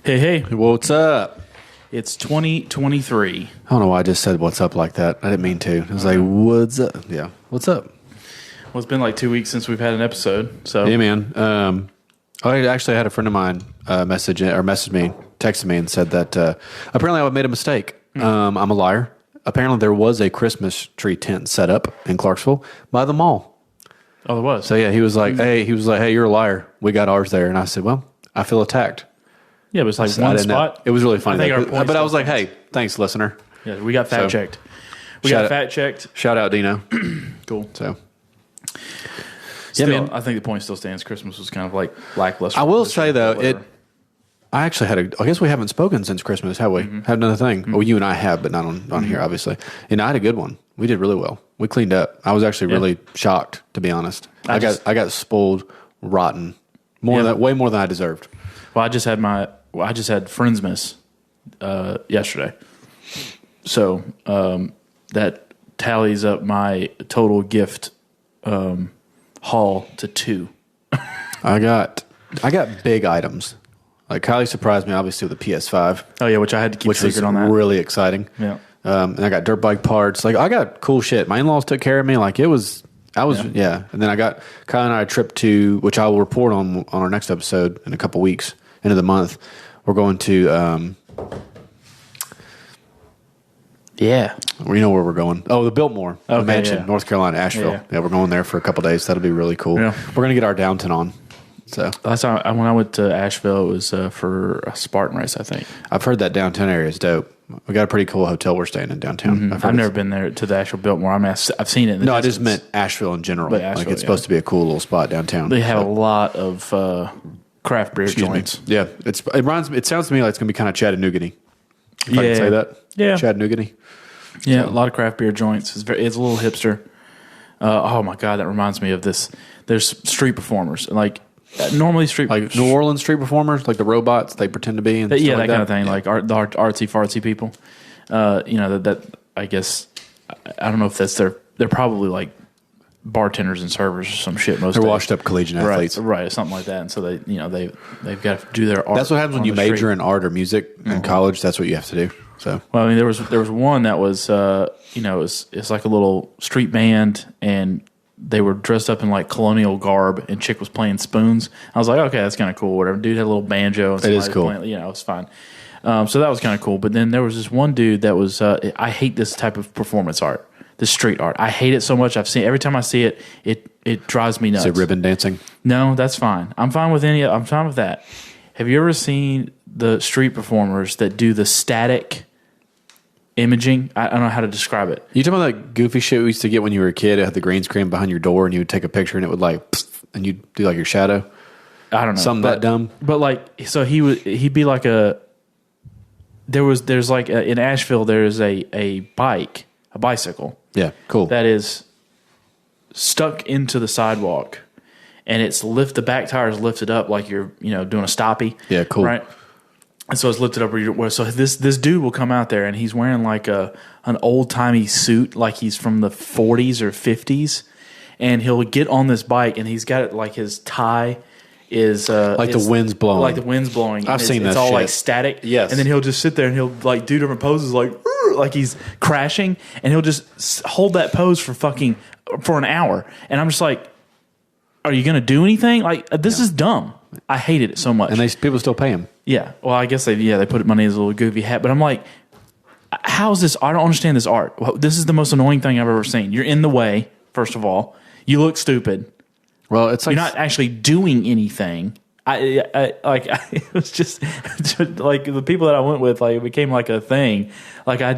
Hey, hey, What's up? it's 2023. I don't know why I just said what's up like that. I didn't mean to. It was like, what's up? Yeah. What's up? Well, it's been like 2 weeks since we've had an episode. So, Yeah, man. I actually had a friend of mine messaged me, texted me and said that apparently I made a mistake. I'm a liar. Apparently there was a Christmas tree tent set up in Clarksville by the mall. oh, there was. So yeah, he was like, hey, you're a liar. We got ours there. And I said, well, I feel attacked. Yeah, it was like I one didn't know. spot. It was really funny. I think though. our point But I was still like, hey, thanks, listener. Yeah, we got fact checked. We Shout got out- fact checked. Shout out, Dino. Cool. So Still, man. I think the point still stands. Christmas was kind of like lackluster. I will say though, Whatever. I actually I guess we haven't spoken since Christmas, have we? Had another thing. Well, you and I have, but not on here, obviously. And I had a good one. We did really well. We cleaned up. I was actually really shocked, to be honest. I got spoiled rotten. Way more than I deserved. Well, I just had Friendsmas yesterday, so that tallies up my total gift haul to 2. I got big items. Like Kylie surprised me, obviously, with the PS5. Oh yeah, which I had to keep which was secret on that. really exciting. Yeah. And I got dirt bike parts. Like I got cool shit. My in-laws took care of me. Like yeah. And then I got Kyle and I a trip to, which I will report on our next episode in a couple weeks, end of the month. We're going to, you know where we're going. Oh, the Biltmore the Okay, mansion, yeah. North Carolina, Asheville. Yeah. We're going there for a couple days. That'll be really cool. Yeah. We're going to get our Downton on. So Last time when I went to Asheville, it was for a Spartan race, I think. I've heard that downtown area is dope. We got a pretty cool hotel we're staying in downtown. I've never been there to the actual Biltmore. I mean, I've seen it in the No, I just distance. meant Asheville in general. But Like Asheville, it's supposed to be a cool little spot downtown. They have So- a lot of craft beer Excuse me. joints. Yeah, it sounds to me like it's gonna be kind of Chattanooga. If I can say that. Yeah. Chattanooga. Yeah, a lot of craft beer joints. It's a little hipster. Oh my god, that reminds me of this. There's street performers like normally street Like New Orleans street performers, like the robots they pretend to be, and yeah, stuff that like kind of thing. Yeah. Like the artsy fartsy people. That I guess I don't know if that's they're probably like bartenders and servers or some shit. Most they're days. washed up collegiate athletes. right, something like that. And so they've got to do their art. That's what happens when on you the major street. in art or music in college. That's what you have to do. So Well, I mean, there was one that was it's like a little street band, and they were dressed up in like colonial garb, and chick was playing spoons. I was like, okay, that's kind of cool. Whatever. Dude had a little banjo. And It is somebody cool. Playing, it's fine. So that was kind of cool. But then there was this one dude that was. I hate this type of performance art, this street art. I hate it so much. Every time I see it, it drives me nuts. is it ribbon dancing? No, that's fine. I'm fine with I'm fine with that. Have you ever seen the street performers that do the static imaging? I don't know how to describe it. You talking about that goofy shit we used to get when you were a kid? It had the green screen behind your door, and you would take a picture, and it would like, and you'd do like your shadow. I don't know. Something that dumb. But like, so he'd be like there's like in Asheville, there's a bicycle Yeah, cool. that is stuck into the sidewalk, and the back tire is lifted up like you're doing a stoppie. Yeah, cool. Right. And so it's lifted up so this dude will come out there, and he's wearing like an old timey suit, like he's from the 40s or 50s, and he'll get on this bike, and he's got it like his tie is Like the wind's blowing. like the wind's blowing. I've seen It's that all shit. like static. Yes. And then he'll just sit there and he'll like do different poses like he's crashing, and he'll just hold that pose for an hour. And I'm just like, are you going to do anything? Like this is dumb. I hated it so much. and people still pay him. Yeah. Well, I guess they put money in his little goofy hat, but I'm like, how is this? I don't understand this art. This is the most annoying thing I've ever seen. You're in the way, first of all. You look stupid. Well, it's like You're not actually doing anything. It was just like the people that I went with, like it became like a thing. Like I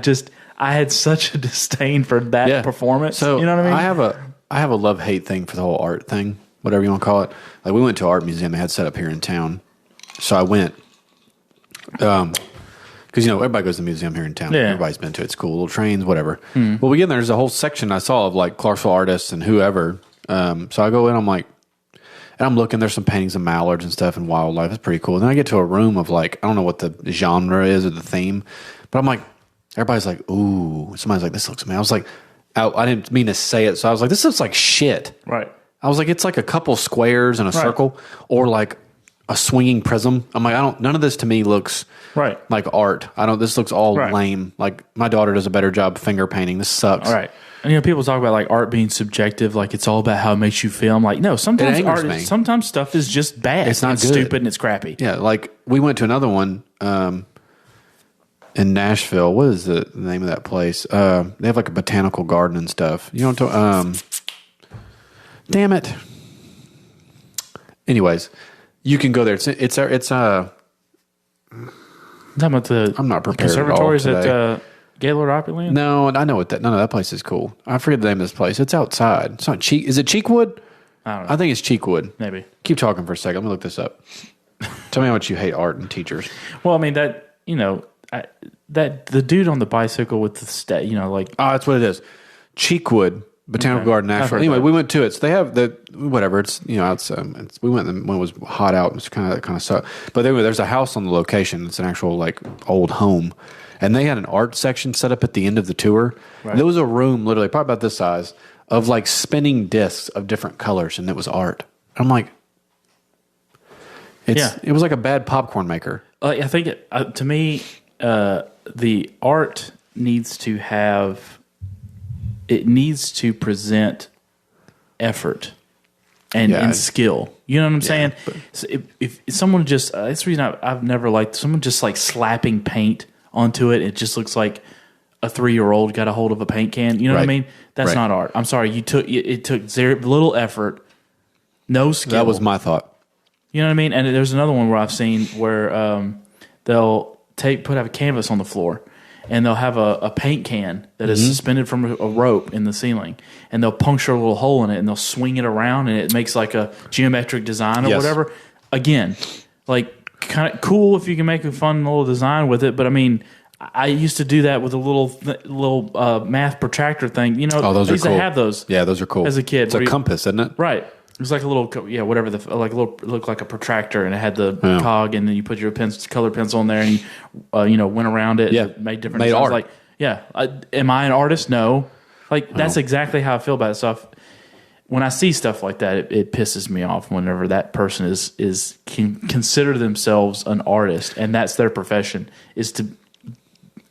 had such a disdain for that performance. So you know what I mean? I have a love hate thing for the whole art thing, whatever you want to call it. Like we went to an art museum they had set up here in town, so I went. Because everybody goes to the museum here in town. Yeah. Everybody's been to it. It's cool, little trains, whatever. Well, we get in there. There's a whole section I saw of like Clarksville artists and whoever. So I go in. I'm like, and I'm looking. There's some paintings of mallards and stuff and wildlife. It's pretty cool. Then I get to a room of like I don't know what the genre is or the theme, but I'm like, everybody's like, ooh. Somebody's like, this looks amazing. I was like, I didn't mean to say it, so I was like, this looks like shit. Right. I was like, it's like a couple squares and a circle, or like a swinging prism. I'm like, none of this to me looks Right. like art. This looks all Right. lame. Like my daughter does a better job finger painting. This sucks. All right. And people talk about like art being subjective, like it's all about how it makes you feel. I'm like, no, sometimes angers me. sometimes stuff is just bad. It's not good. Stupid and it's crappy. Yeah, like we went to another one in Nashville. What is the name of that place? They have like a botanical garden and stuff. You know what I'm talking? Damn it. Anyways, you can go there. It's Talking about the I'm not prepared at all conservatories today. at Gaylord Opryland. No, I know what that. None of that place is cool. I forget the name of this place. It's outside. It's not Cheek. Is it Cheekwood? I don't know. I think it's Cheekwood. Maybe. Keep talking for a second. Let me look this up. Tell me how much you hate art and teachers. Well, I mean that that the dude on the bicycle with the like Oh, that's what it is. Cheekwood Botanical Garden, I've Nashville. heard Anyway, that. we went to it. So they have whatever. It's we went when it was hot out. It's kind of sucked. But anyway, there's a house on the location. It's an actual like old home, and they had an art section set up at the end of the tour. Right. There was a room literally probably about this size of like spinning discs of different colors, and it was art. I'm like, it was like a bad popcorn maker. I think to me, the art needs to present effort and skill. You know what I'm saying? So if someone just that's the reason I've never liked someone just like slapping paint onto it. It just looks like a 3-year-old got a hold of a paint can. You know what I Right. mean? That's Right. not art. I'm sorry. It took little effort, no skill. That was my thought. You know what I mean? And there's another one where I've seen where they'll put a canvas on the floor, and they'll have a paint can that is suspended from a rope in the ceiling, and they'll puncture a little hole in it, and they'll swing it around, and it makes like a geometric design or Yes. whatever. Again, like kind of cool if you can make a fun little design with it, but I mean, I used to do that with a little math protractor thing. You know, Oh, those I are used cool. to have those. Yeah, those are cool. As a kid, it's a where you- compass, isn't it? Right. It was like a little, whatever it looked like a protractor, and it had the cog, and then you put your color pencil in there, and you went around it, Yeah. and made different Made designs. art. Like, am I an artist? No. Like that's exactly how I feel about stuff. When I see stuff like that, it pisses me off. Whenever that person can consider themselves an artist, and that's their profession, is to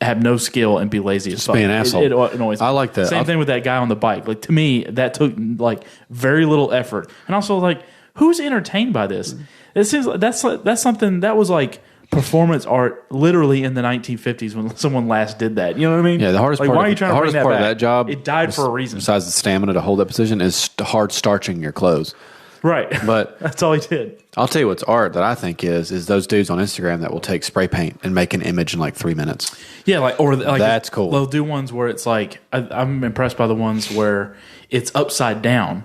have no skill and be lazy as fuck. be an asshole. It annoys me. I like that. Same thing with that guy on the bike. Like to me, that took like very little effort, and also like who's entertained by this? It seems like that's something that was like performance art, literally in the 1950s when someone last did that. You know what I mean? Yeah, the hardest like, part. Why are you trying the to bring hardest part back? of that job, It died for a reason, Besides the stamina to hold that position, is hard starching your clothes. right? But that's all he did. I'll tell you what's art that I think is those dudes on Instagram that will take spray paint and make an image in like 3 minutes. Yeah, like That's cool. They'll do ones where it's like I'm impressed by the ones where it's upside down.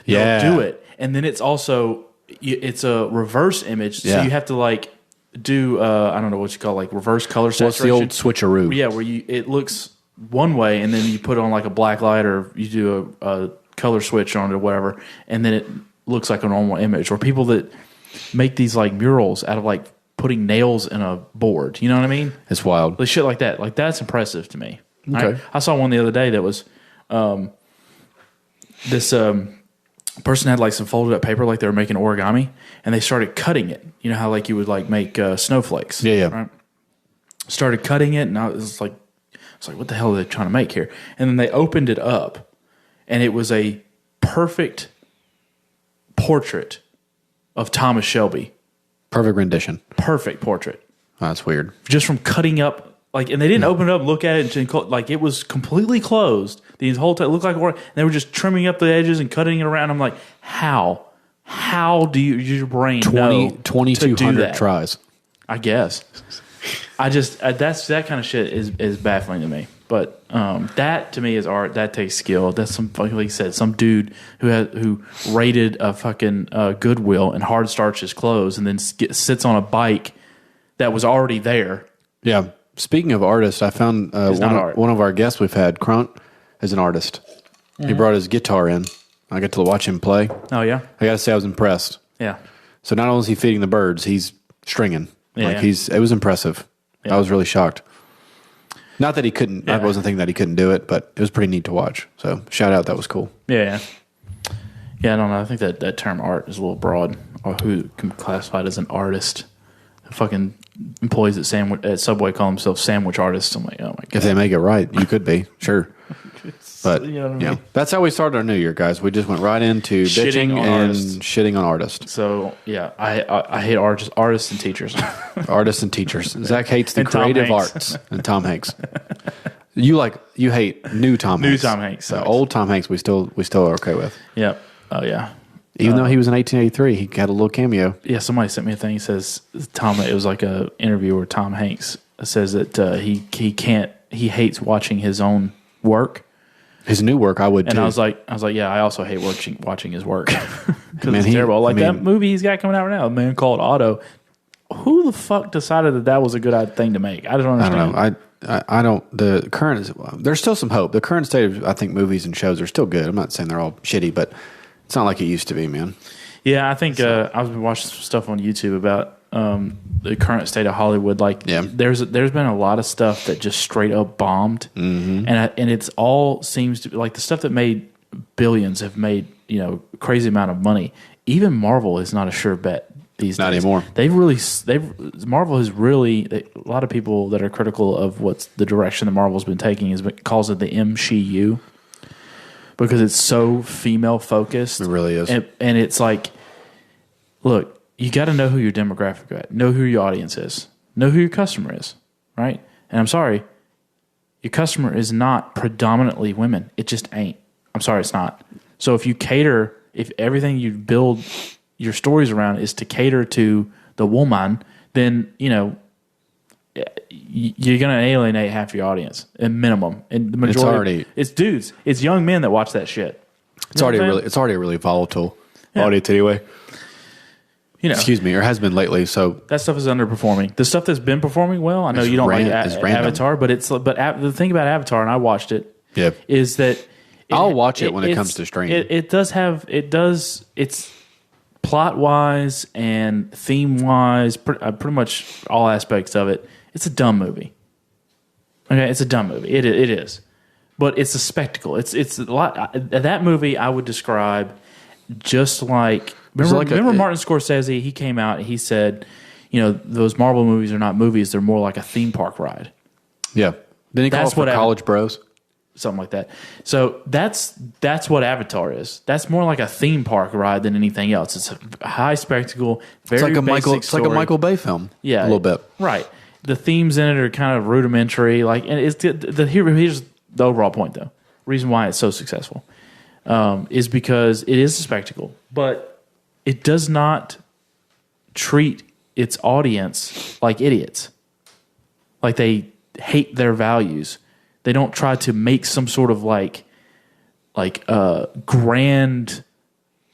They'll Yeah. do it, and then it's also it's a reverse image, so Yeah. you have to like do I don't know what you call like reverse color What's the saturation. old switcheroo? Yeah, where it looks one way, and then you put on like a black light, or you do a color switch on it or whatever, and then it looks like a normal image. Or people that make these like murals out of like putting nails in a board. You know what I mean? It's wild. Like shit like that. Like that's impressive to me. Okay. I saw one the other day that was this person had like some folded up paper, like they were making origami, and they started cutting it. You know how like you would like make snowflakes. Yeah, yeah. Right? Started cutting it, and I was like, what the hell are they trying to make here? And then they opened it up, and it was a perfect portrait of Thomas Shelby. Perfect rendition. Perfect portrait. Oh, that's weird. Just from cutting up, like, and they didn't open it up, look at it, and like it was completely closed the whole time. It looked like they were just trimming up the edges and cutting it around. I'm like, how do your brain know to do 2,200 that? tries. I guess. That kind of shit is baffling to me. But that to me is art. That takes skill. That's like you said, some dude who raided a fucking Goodwill and hard starched his clothes and then sits on a bike that was already there. Yeah. Speaking of artists, I found one of our guests we've had, Crunt, is an artist. He brought his guitar in. I got to watch him play. Oh yeah, I got to say I was impressed. yeah. So not only is he feeding the birds, he's stringing. Yeah. It was impressive. Yeah. I was really shocked. Not that he couldn't. I Yeah. wasn't thinking that he couldn't do it, but it was pretty neat to watch. So shout out, that was cool. Yeah. I don't know. I think that term art is a little broad. or who can be classified as an artist. Fucking employees at Subway call themselves sandwich artists. I'm like, oh my god! If they make it right, you could be sure. But You know what I mean? that's how we started our new year, guys. We just went right into Shitting bitching on and artists. shitting on artists, So yeah, I hate artists and teachers. artists and teachers. Zach hates the And Tom creative Hanks. arts, and Tom Hanks. You hate new Tom Hanks. Tom Hanks So sucks. old Tom Hanks, we still are okay with. Yep. Oh yeah. Even though he was in 1883, he had a little cameo. Yeah. Somebody sent me a thing. He says Tom. It was like a interview where Tom Hanks says that he hates watching his own work. His new work, I would And too. I was like, yeah, I also hate watching his work because Man, it's he- terrible. Like I mean- that movie he's got coming out right now, A Man Called Otto. Who the fuck decided that was a good thing to make? I don't I understand. don't know. I don't. The current is there's still some hope. The current state of I think movies and shows are still good. I'm not saying they're all shitty, but it's not like it used to be, man. Yeah, I think I've been watching some stuff on YouTube about the current state of Hollywood. Like, Yeah. there's been a lot of stuff that just straight up bombed, and it's all seems to be like the stuff that made billions have made crazy amount of money. Even Marvel is not a sure bet these Not days. anymore. Marvel has really a lot of people that are critical of what's the direction that Marvel's been taking calls it the MCU because it's so female focused. It really is. And it's like, look, you got to know who your demographic is, know who your audience is, know who your customer is, right? And I'm sorry, your customer is not predominantly women. It just ain't. I'm sorry, it's not. So if everything you build your stories around is to cater to the woman, then you're going to alienate half your audience, at minimum. And the majority, it's dudes, it's young men that watch that shit. It's already a really volatile audience anyway. Excuse me, or has been lately. So that stuff is underperforming. The stuff that's been performing well, I know you don't like Avatar, but the thing about Avatar, and I watched it, is that I'll watch it when it comes to streaming. It's plot wise and theme wise, pretty much all aspects of it. It's a dumb movie. Okay, it's a dumb movie. It is, but it's a spectacle. It's a lot. That movie I would describe just like. Remember Martin Scorsese? He came out and he said, those Marvel movies are not movies; they're more like a theme park ride. Yeah, then he calls for College Bros. Something like that. So that's what Avatar is. That's more like a theme park ride than anything else. It's a high spectacle, very It's like a Michael Bay film. Yeah, a little bit. Right. The themes in it are kind of rudimentary. Like, and it's here's the overall point though. Reason why it's so successful is because it is a spectacle, but it does not treat its audience like idiots. Like they hate their values. They don't try to make some sort of like grand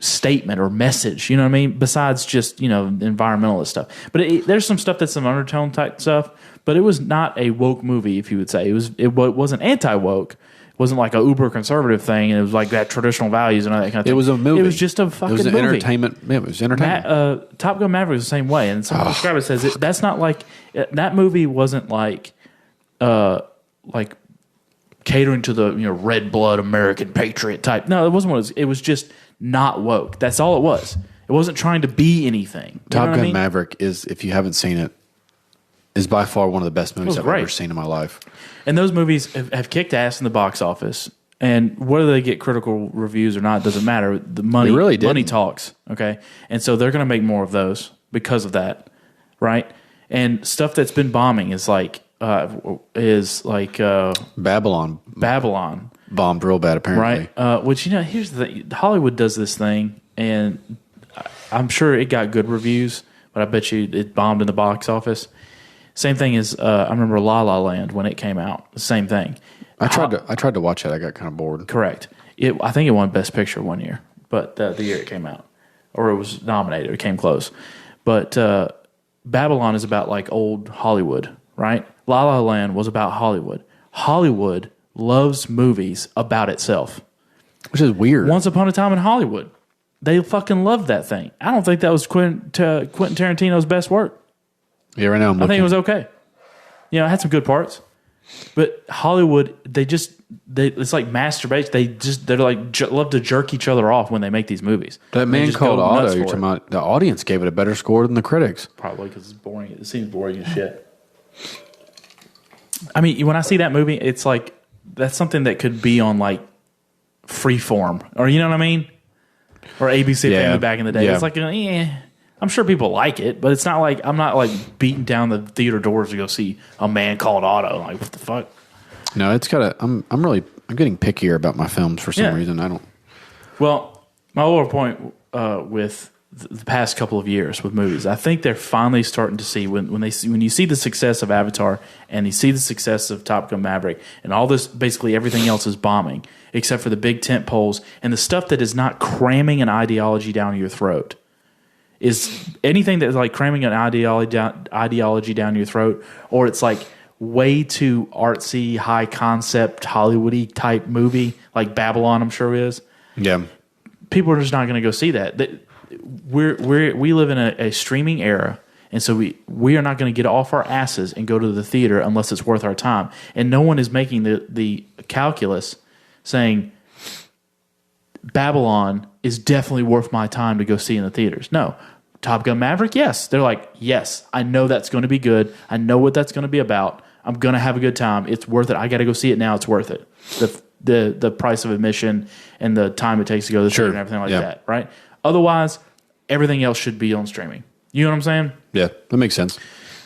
statement or message. You know what I mean? Besides just environmentalist stuff. But there's some stuff that's some undertone type stuff. But it was not a woke movie, if you would say. It wasn't anti-woke. It wasn't like a uber conservative thing, and it was like that traditional values and all that kind of thing. It was a movie. It was just a fucking movie. Entertainment. It was entertainment. Top Gun Maverick is the same way, and someone described it says that's not like that movie wasn't like catering to the red blood American patriot type. No, it wasn't. It was just not woke. That's all it was. It wasn't trying to be anything. Top Gun Maverick is, if you haven't seen it, is by far one of the best movies I've ever seen in my life. And those movies have kicked ass in the box office. And whether they get critical reviews or not doesn't matter. The money, money talks. Okay, and so they're going to make more of those because of that, right? And stuff that's been bombing is like Babylon bombed real bad apparently. Right. Which here's the thing: Hollywood does this thing, and I'm sure it got good reviews, but I bet you it bombed in the box office. Same thing as I remember La La Land when it came out. The same thing. I tried to watch it. I got kind of bored. Correct. I think it won Best Picture one year, but the year it came out, or it was nominated. It came close. But Babylon is about like old Hollywood, right? La La Land was about Hollywood. Hollywood loves movies about itself, which is weird. Once Upon a Time in Hollywood, they fucking loved that thing. I don't think that was Quentin Tarantino's best work. Yeah, right now I think it was okay. It had some good parts. But Hollywood, it's like masturbation. They're like love to jerk each other off when they make these movies. That Man Called Otto, you're talking about, the audience gave it a better score than the critics. Probably because it's boring. It seems boring as shit. I mean, when I see that movie, it's like that's something that could be on like Freeform, or you know what I mean, or ABC Family back in the day. It's like, I'm sure people like it, but it's not like I'm not like beating down the theater doors to go see A Man Called Otto. Like, what the fuck? No, it's got I'm getting pickier about my films for some reason. I don't. Well, my overall point with the past couple of years with movies, I think they're finally starting to see when you see the success of Avatar and you see the success of Top Gun Maverick and all this, basically everything else is bombing except for the big tent poles and the stuff that is not cramming an ideology down your throat. Is anything that's like cramming an ideology down your throat, or it's like way too artsy, high concept, Hollywoody type movie like Babylon, I'm sure is. Yeah, people are just not going to go see that. We live in a streaming era, and so we are not going to get off our asses and go to the theater unless it's worth our time. And no one is making the calculus saying Babylon is definitely worth my time to go see in the theaters. No. Top Gun Maverick, yes. They're like, yes, I know that's going to be good. I know what that's going to be about. I'm going to have a good time. It's worth it. I got to go see it now. It's worth it. The price of admission and the time it takes to go to the theater and everything like that, right? Otherwise, everything else should be on streaming. You know what I'm saying? Yeah, that makes sense.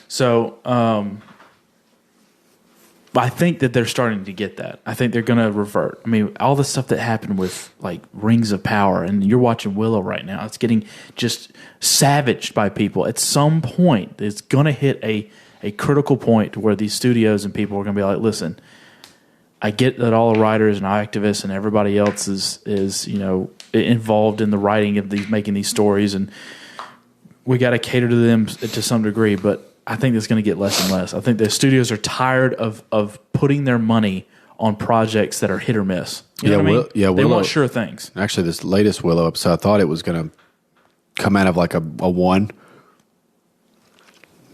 So, I think that they're starting to get that. I think they're going to revert. I mean, all the stuff that happened with like Rings of Power, and you're watching Willow right now. It's getting just savaged by people. At some point, it's going to hit a critical point where these studios and people are going to be like, listen, I get that all the writers and activists and everybody else is involved in the writing of making these stories, and we got to cater to them to some degree, but I think it's going to get less and less. I think the studios are tired of putting their money on projects that are hit or miss. You know what I mean? Willow, they want sure things. Actually, this latest Willow episode, I thought it was going to come out of like a 1.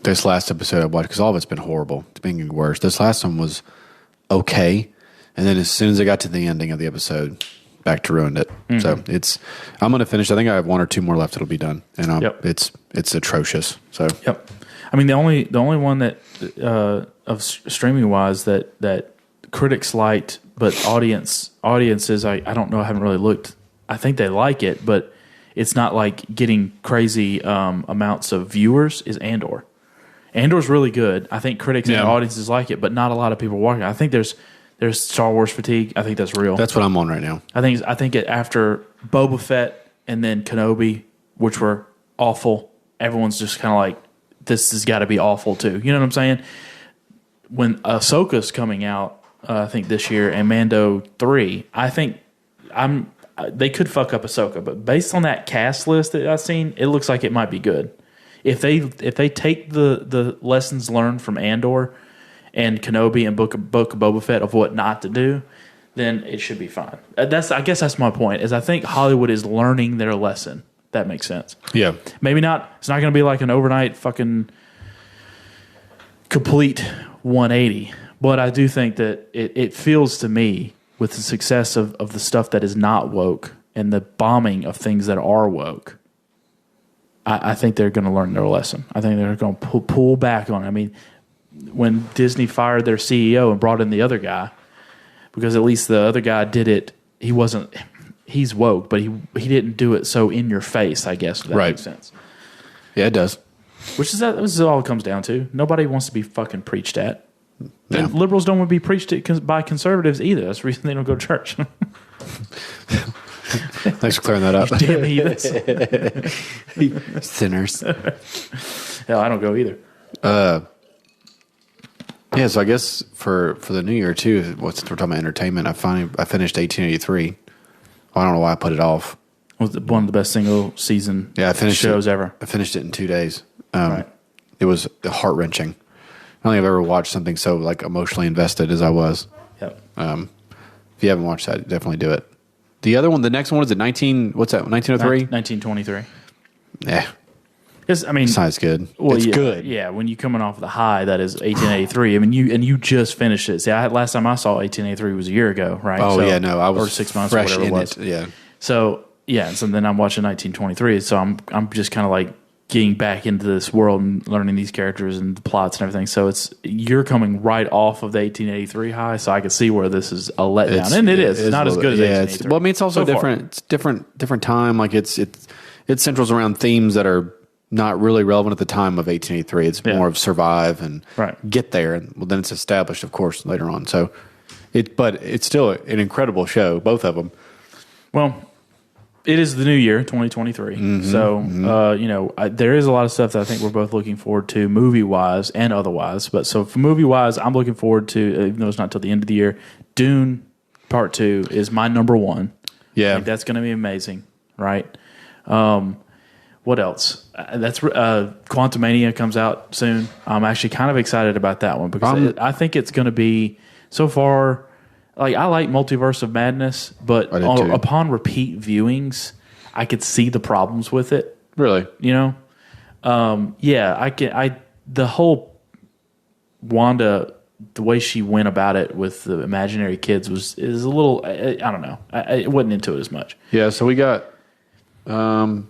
This last episode I watched, because all of it's been horrible. It's been getting worse. This last one was okay, and then as soon as I got to the ending of the episode, back to ruined it. Mm-hmm. So I'm going to finish. I think I have 1 or 2 more left. It'll be done, and it's atrocious. So yep. I mean, the only one that of streaming wise that critics liked, but audiences I don't know. I haven't really looked. I think they like it, but it's not like getting crazy amounts of viewers. Is Andor? Andor's really good. I think critics and audiences like it, but not a lot of people watching. I think there's Star Wars fatigue. I think that's real. That's what I'm on right now. I think after Boba Fett and then Kenobi, which were awful, everyone's just kind of like, this has got to be awful too. You know what I'm saying? When Ahsoka's coming out, I think this year, and Mando 3, I think they could fuck up Ahsoka, but based on that cast list that I've seen, it looks like it might be good. If they take the lessons learned from Andor and Kenobi and Book of Boba Fett of what not to do, then it should be fine. I guess that's my point. Is I think Hollywood is learning their lesson. That makes sense. Yeah. Maybe not. It's not going to be like an overnight fucking complete 180. But I do think that it feels to me, with the success of the stuff that is not woke and the bombing of things that are woke, I think they're going to learn their lesson. I think they're going to pull back on it. I mean, when Disney fired their CEO and brought in the other guy, because at least the other guy did it, he's woke, but he didn't do it so in your face, I guess, if that makes sense. Yeah, it does. Which is all it comes down to. Nobody wants to be fucking preached at. No. And liberals don't want to be preached at by conservatives either. That's the reason they don't go to church. Thanks for clearing that up. Damn heathens. Sinners. Hell, I don't go either. Yeah, so I guess for the new year too, since we're talking about entertainment, I finished 1883. I don't know why I put it off. It was one of the best single season shows ever. I finished it in 2 days. Right. It was heart wrenching. I don't think I've ever watched something so like emotionally invested as I was. Yep. If you haven't watched that, definitely do it. The other one, the next one is at 19. What's that? 1903. 1923. Yeah. I mean, It's not as good. well, It's yeah, good. Yeah, when you coming off the high that is 1883. I mean, you just finished it. See, last time I saw 1883 was a year ago, right? Oh, So, yeah, no, I was or 6 months fresh or whatever in it was. it. Yeah. So yeah, so then I'm watching 1923. So I'm just kind of like getting back into this world and learning these characters and the plots and everything. So you're coming right off of the 1883 high, so I can see where this is a letdown, and it is. It's not as good as 1883. Well, I mean, it's also so far. different. It's different time. Like it centers around themes that are not really relevant at the time of 1883. It's more of survive and get there, and then it's established, of course, later on. So but it's still an incredible show, both of them. Well, it is the new year, 2023. So, there is a lot of stuff that I think we're both looking forward to, movie-wise and otherwise. But so for movie-wise, I'm looking forward to, even though it's not till the end of the year, Dune Part 2 is my number one. Yeah. I think that's going to be amazing, right? What else? That's Quantumania comes out soon. I'm actually kind of excited about that one because I think it's going to be, so far... Like, I like Multiverse of Madness, but upon repeat viewings, I could see the problems with it. Really? You know? The whole Wanda, the way she went about it with the imaginary kids is a little, I don't know. I wasn't into it as much. Yeah, so we got the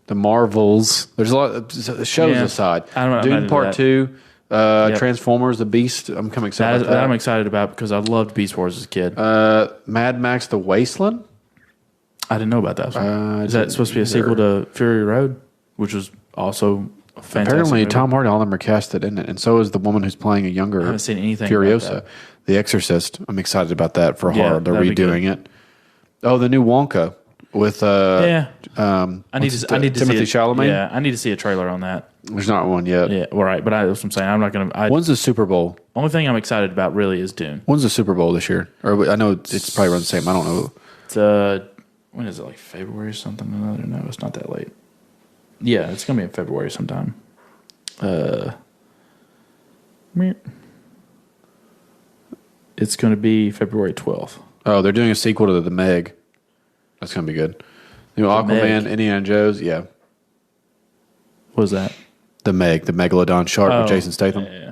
Marvels. There's a lot of shows aside. Dune Part 2. Transformers, The Beast. I'm coming excited about that. I'm excited about because I loved Beast Wars as a kid. Mad Max: The Wasteland. I didn't know about that. Is that supposed to be a sequel to Fury Road, which was also a fantastic Apparently, movie? Tom Hardy, all of them are casted in it, and so is the woman who's playing a younger. I haven't seen anything Furiosa. about that. The Exorcist. I'm excited about that for horror. They're that'd be redoing it. Oh, the new Wonka with I need to Timothy see Chalamet. Yeah, I need to see a trailer on that. There's not one yet. Yeah, all right. But that's what I'm saying. I'm not gonna. When's the Super Bowl? Only thing I'm excited about really is Dune. When's the Super Bowl this year? Or I know it's probably around the same. I don't know. It's when is it, like February or something? No, it's not that late. Yeah, it's gonna be in February sometime. It's gonna be February 12th. Oh, they're doing a sequel to The Meg. That's gonna be good. New Aquaman, Meg. Indiana Jones. Yeah. What was that? The Meg, the Megalodon shark with Jason Statham. Yeah.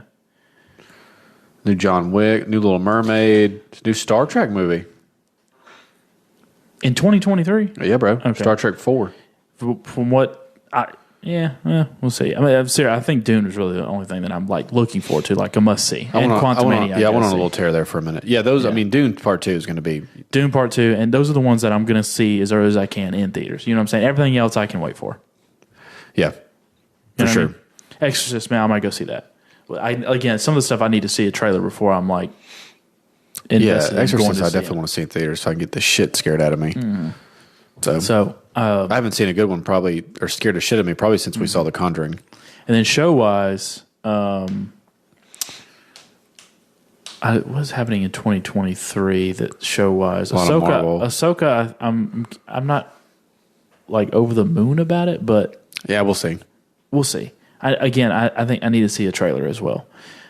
New John Wick, new Little Mermaid, new Star Trek movie. In 2023? Yeah, bro. Okay. Star Trek 4. From what we'll see. I mean, I'm serious. I think Dune is really the only thing that I'm like looking forward to, like a must see. And Quantumania. I went on a little tear there for a minute. Yeah, those. Yeah. I mean, Dune Part 2 is going to be Dune Part 2, and those are the ones that I'm going to see as early as I can in theaters. You know what I'm saying? Everything else I can wait for. Yeah, for sure. I mean? Exorcist, man, I might go see that. Again, some of the stuff I need to see a trailer before I'm like invested. Yeah, Exorcist, I definitely want to see in theaters so I can get the shit scared out of me. So I haven't seen a good one probably, or scared the shit out of me probably since we saw The Conjuring. And then show wise, what's happening in 2023 that show wise? Ahsoka, I'm not like over the moon about it, but yeah, we'll see. We'll see. I think I need to see a trailer as well,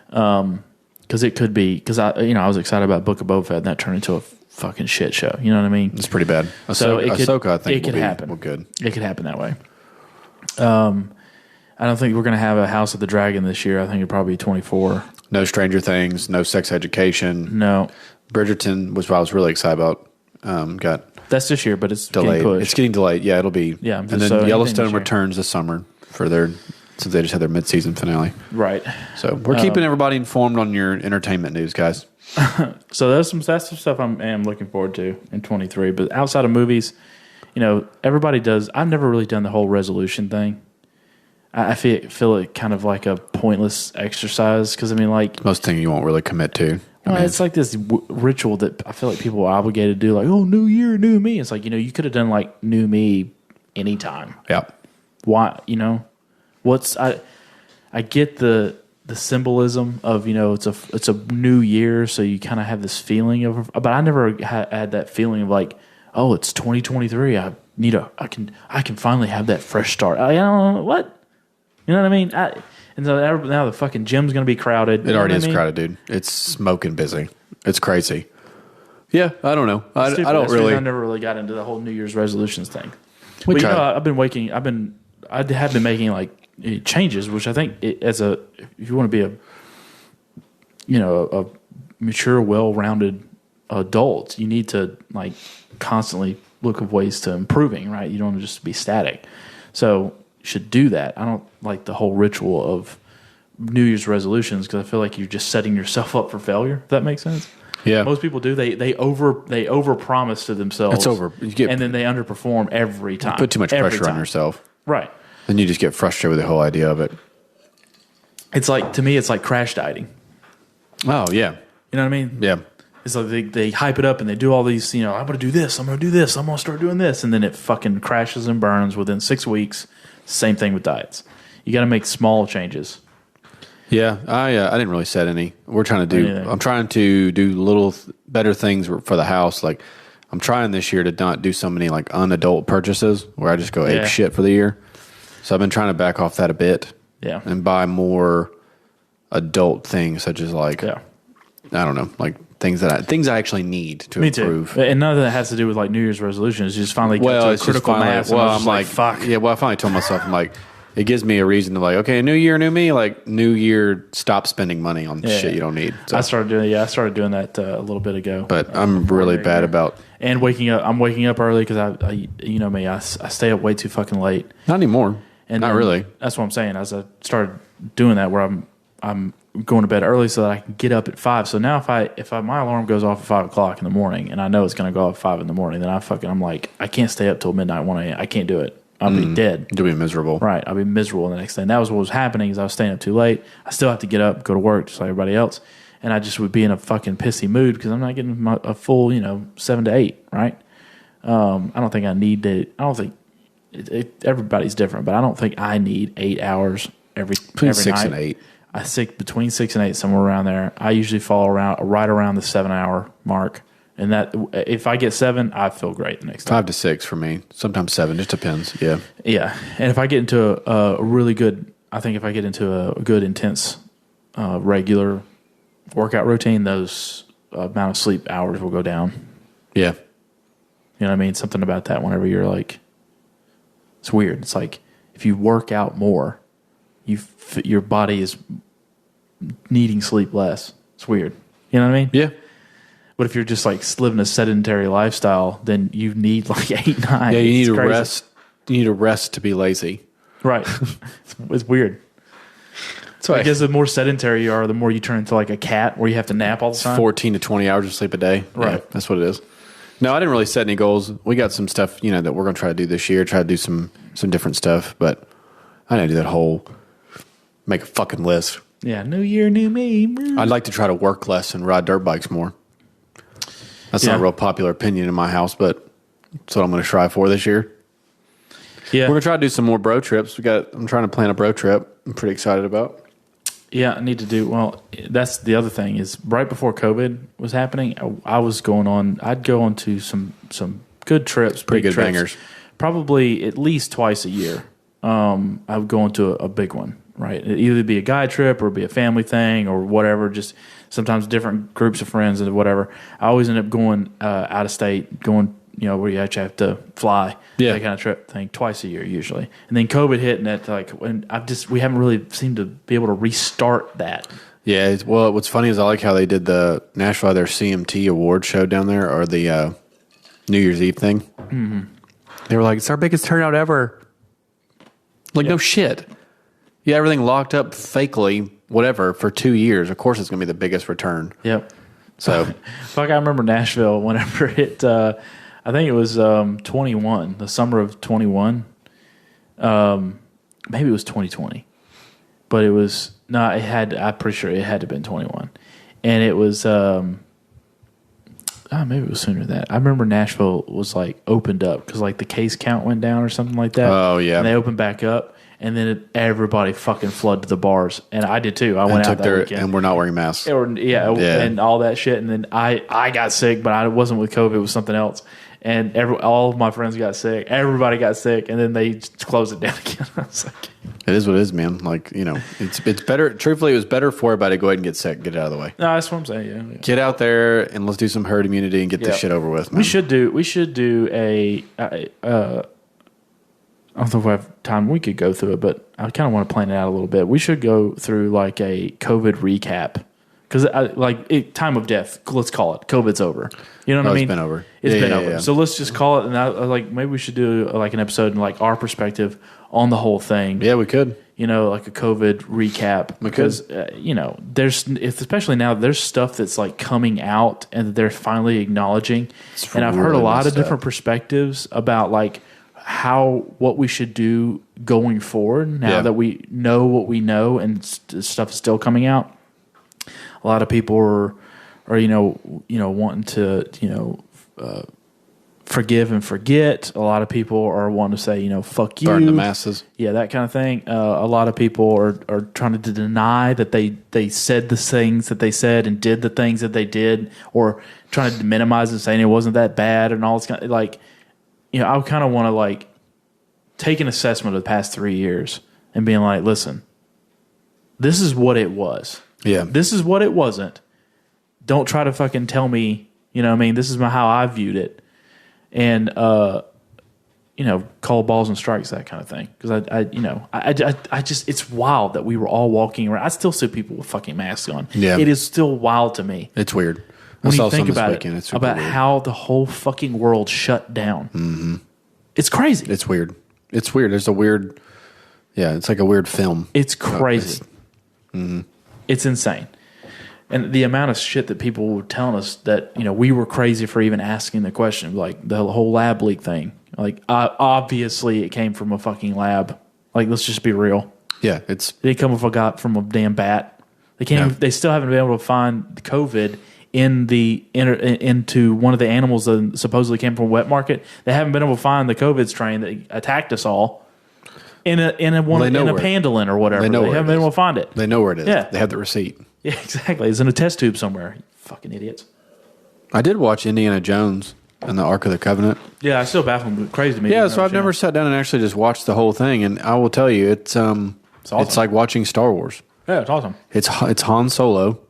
because it could be I was excited about Book of Boba Fett and that turned into a fucking shit show. You know what I mean? It's pretty bad. Ahsoka, I think, will happen. Good. It could happen that way. I don't think we're going to have a House of the Dragon this year. I think it'll probably be 24. No Stranger Things. No Sex Education. No. Bridgerton, which I was really excited about, that's this year, but it's delayed. Getting pushed. It's getting delayed. Yeah, it'll be. Yeah, and then Yellowstone returns this summer since they just had their mid-season finale. Right. So we're keeping everybody informed on your entertainment news, guys. So that's some stuff I am looking forward to in 23. But outside of movies, everybody does. I've never really done the whole resolution thing. I feel it kind of like a pointless exercise because most thing you won't really commit to. It's like this ritual that I feel like people are obligated to do. Like, oh, new year, new me. It's like you could have done like new me anytime. Yeah. Why? I get the symbolism of it's a new year, so you kind of have this feeling of. But I never had that feeling of like, oh, it's 2023. I can finally have that fresh start. I don't know what. You know what I mean? And so now the fucking gym's going to be crowded. It already is crowded, dude. It's smoking busy. It's crazy. Yeah, I don't know. I don't really. I never really got into the whole New Year's resolutions thing. I have been making like changes, which I think if you want to be a mature, well-rounded adult, you need to like constantly look at ways to improving, right? You don't want to just be static. So you should do that. I don't like the whole ritual of New Year's resolutions because I feel like you're just setting yourself up for failure. If that makes sense. Yeah. Most people do. They over promise to themselves. It's over. And then they underperform every time. Put too much pressure on yourself. Right. Then you just get frustrated with the whole idea of it. It's like, to me, it's like crash dieting. Oh, yeah. You know what I mean? Yeah. It's like they hype it up and they do all these, I'm going to do this, I'm going to do this, I'm going to start doing this. And then it fucking crashes and burns within 6 weeks. Same thing with diets. You got to make small changes. Yeah, I didn't really set any. I'm trying to do little better things for the house. Like I'm trying this year to not do so many like unadult purchases where I just go ape shit for the year. So I've been trying to back off that a bit. Yeah. And buy more adult things such as like I don't know, like things I actually need to improve. Too. And none of that has to do with like New Year's resolutions. You just finally get to a critical mass. Well, I'm like, fuck. Yeah, well, I finally told myself, I'm like, it gives me a reason to like, okay, new year, new me. Like, new year, stop spending money on shit you don't need. So. I started doing that a little bit ago. But I'm really bad about and waking up. I'm waking up early because I you know me. I stay up way too fucking late. Not anymore. And not really. That's what I'm saying. As I started doing that, where I'm going to bed early so that I can get up at 5. So now if my alarm goes off at 5 o'clock in the morning and I know it's going to go off at 5 in the morning, then I'm like, I can't stay up till midnight, 1 a.m. I can't do it. I'll be dead. You'll be miserable. Right. I'll be miserable the next day. And that was what was happening is I was staying up too late. I still have to get up, go to work just like everybody else. And I just would be in a fucking pissy mood because I'm not getting a full, 7 to 8, right? I don't think I need to. I don't think everybody's different, but I don't think I need 8 hours every between 6 night. and 8. I think between 6 and 8, somewhere around there. I usually fall right around the 7-hour mark. And that if I get 7, I feel great the next time. 5 to 6 for me. Sometimes 7. Just depends. Yeah. Yeah. And if I get into a really good, I think if I get into a good, intense, regular workout routine, those amount of sleep hours will go down. Yeah. You know what I mean? Something about that whenever you're like, it's weird. It's like if you work out more, your body is needing sleep less. It's weird. You know what I mean? Yeah. But if you're just like living a sedentary lifestyle, then you need like 8, 9. Yeah, you need to rest. You need to rest to be lazy. Right. It's weird. So I guess the more sedentary you are, the more you turn into like a cat where you have to nap all the time. 14 to 20 hours of sleep a day. Right. Yeah, that's what it is. No, I didn't really set any goals. We got some stuff, that we're going to try to do this year, try to do some different stuff, but I didn't do that whole make a fucking list. Yeah, new year, new me. I'd like to try to work less and ride dirt bikes more. That's not a real popular opinion in my house, but that's what I'm going to try for this year. Yeah. We're going to try to do some more bro trips. I'm trying to plan a bro trip I'm pretty excited about. Yeah, I need to do, well, that's the other thing is right before COVID was happening, I'd go on to some good trips. Pretty good trips, bangers. Probably at least twice a year. I would go into a big one, right? It'd either be a guy trip or be a family thing or whatever, just sometimes different groups of friends and whatever. I always end up going out of state, going, where you actually have to fly. Yeah. That kind of trip thing twice a year usually. And then COVID hit and we haven't really seemed to be able to restart that. Yeah. Well, what's funny is I like how they did the Nashville, their CMT award show down there or the New Year's Eve thing. Mm-hmm. They were like, it's our biggest turnout ever. Like, no shit. Yeah, everything locked up fakely, whatever, for 2 years. Of course, it's going to be the biggest return. Yep. So, fuck, I remember Nashville whenever it. I think it was 21, the summer of 21. Maybe it was 2020, but it was no. It had. I'm pretty sure it had to have been 21, and it was. Maybe it was sooner than that. I remember Nashville was like opened up because like the case count went down or something like that. Oh yeah, and they opened back up. And then everybody fucking flooded to the bars, and I did too. I went out that weekend, and we're not wearing masks. And all that shit. And then I got sick, but I wasn't with COVID; it was something else. And all of my friends got sick. Everybody got sick, and then they just closed it down again. I was like, "It is what it is, man. Like it's better. Truthfully, it was better for everybody to go ahead and get sick, get it out of the way. No, that's what I'm saying. Yeah. Get out there and let's do some herd immunity and get this shit over with. Man. We should do a. I don't know if we have time. We could go through it, but I kind of want to plan it out a little bit. We should go through like a COVID recap because time of death. Let's call it. COVID's over. You know what I mean? It's been over. It's been over. Yeah. So let's just call it. And like maybe we should do like an episode in like our perspective on the whole thing. Yeah, we could. You know, like a COVID recap because there's especially now there's stuff that's like coming out and that they're finally acknowledging. And I've heard a lot of different perspectives about like what we should do going forward now that we know what we know and stuff is still coming out. A lot of people are wanting to forgive and forget. A lot of people are wanting to say, fuck you. Burn the masses. Yeah, that kind of thing. A lot of people are trying to deny that they said the things that they said and did the things that they did, or trying to minimize and saying it wasn't that bad and all this kind of, I kind of want to like take an assessment of the past 3 years and being like, listen, this is what it was. Yeah. This is what it wasn't. Don't try to fucking tell me, this is how I viewed it. And, call balls and strikes, that kind of thing. Because I just, it's wild that we were all walking around. I still see people with fucking masks on. Yeah. It is still wild to me. It's weird. When you think about it, about how the whole fucking world shut down. Mm-hmm. It's crazy. It's weird. It's weird. There's a weird, it's like a weird film. It's crazy. It's insane. And the amount of shit that people were telling us that, we were crazy for even asking the question, like the whole lab leak thing. Like, obviously it came from a fucking lab. Like, let's just be real. Yeah, It didn't come from a damn bat. They still haven't been able to find the COVID into one of the animals that supposedly came from a wet market. They haven't been able to find the COVID strain that attacked us all in a pandolin or whatever. They haven't been able to find it. They know where it is. Yeah. They have the receipt. Yeah, exactly. It's in a test tube somewhere. You fucking idiots. I did watch Indiana Jones and the Ark of the Covenant. Yeah, I still baffled crazy to me. Yeah, so I've never sat down and actually just watched the whole thing, and I will tell you, it's awesome. It's like watching Star Wars. Yeah, it's awesome. It's Han Solo,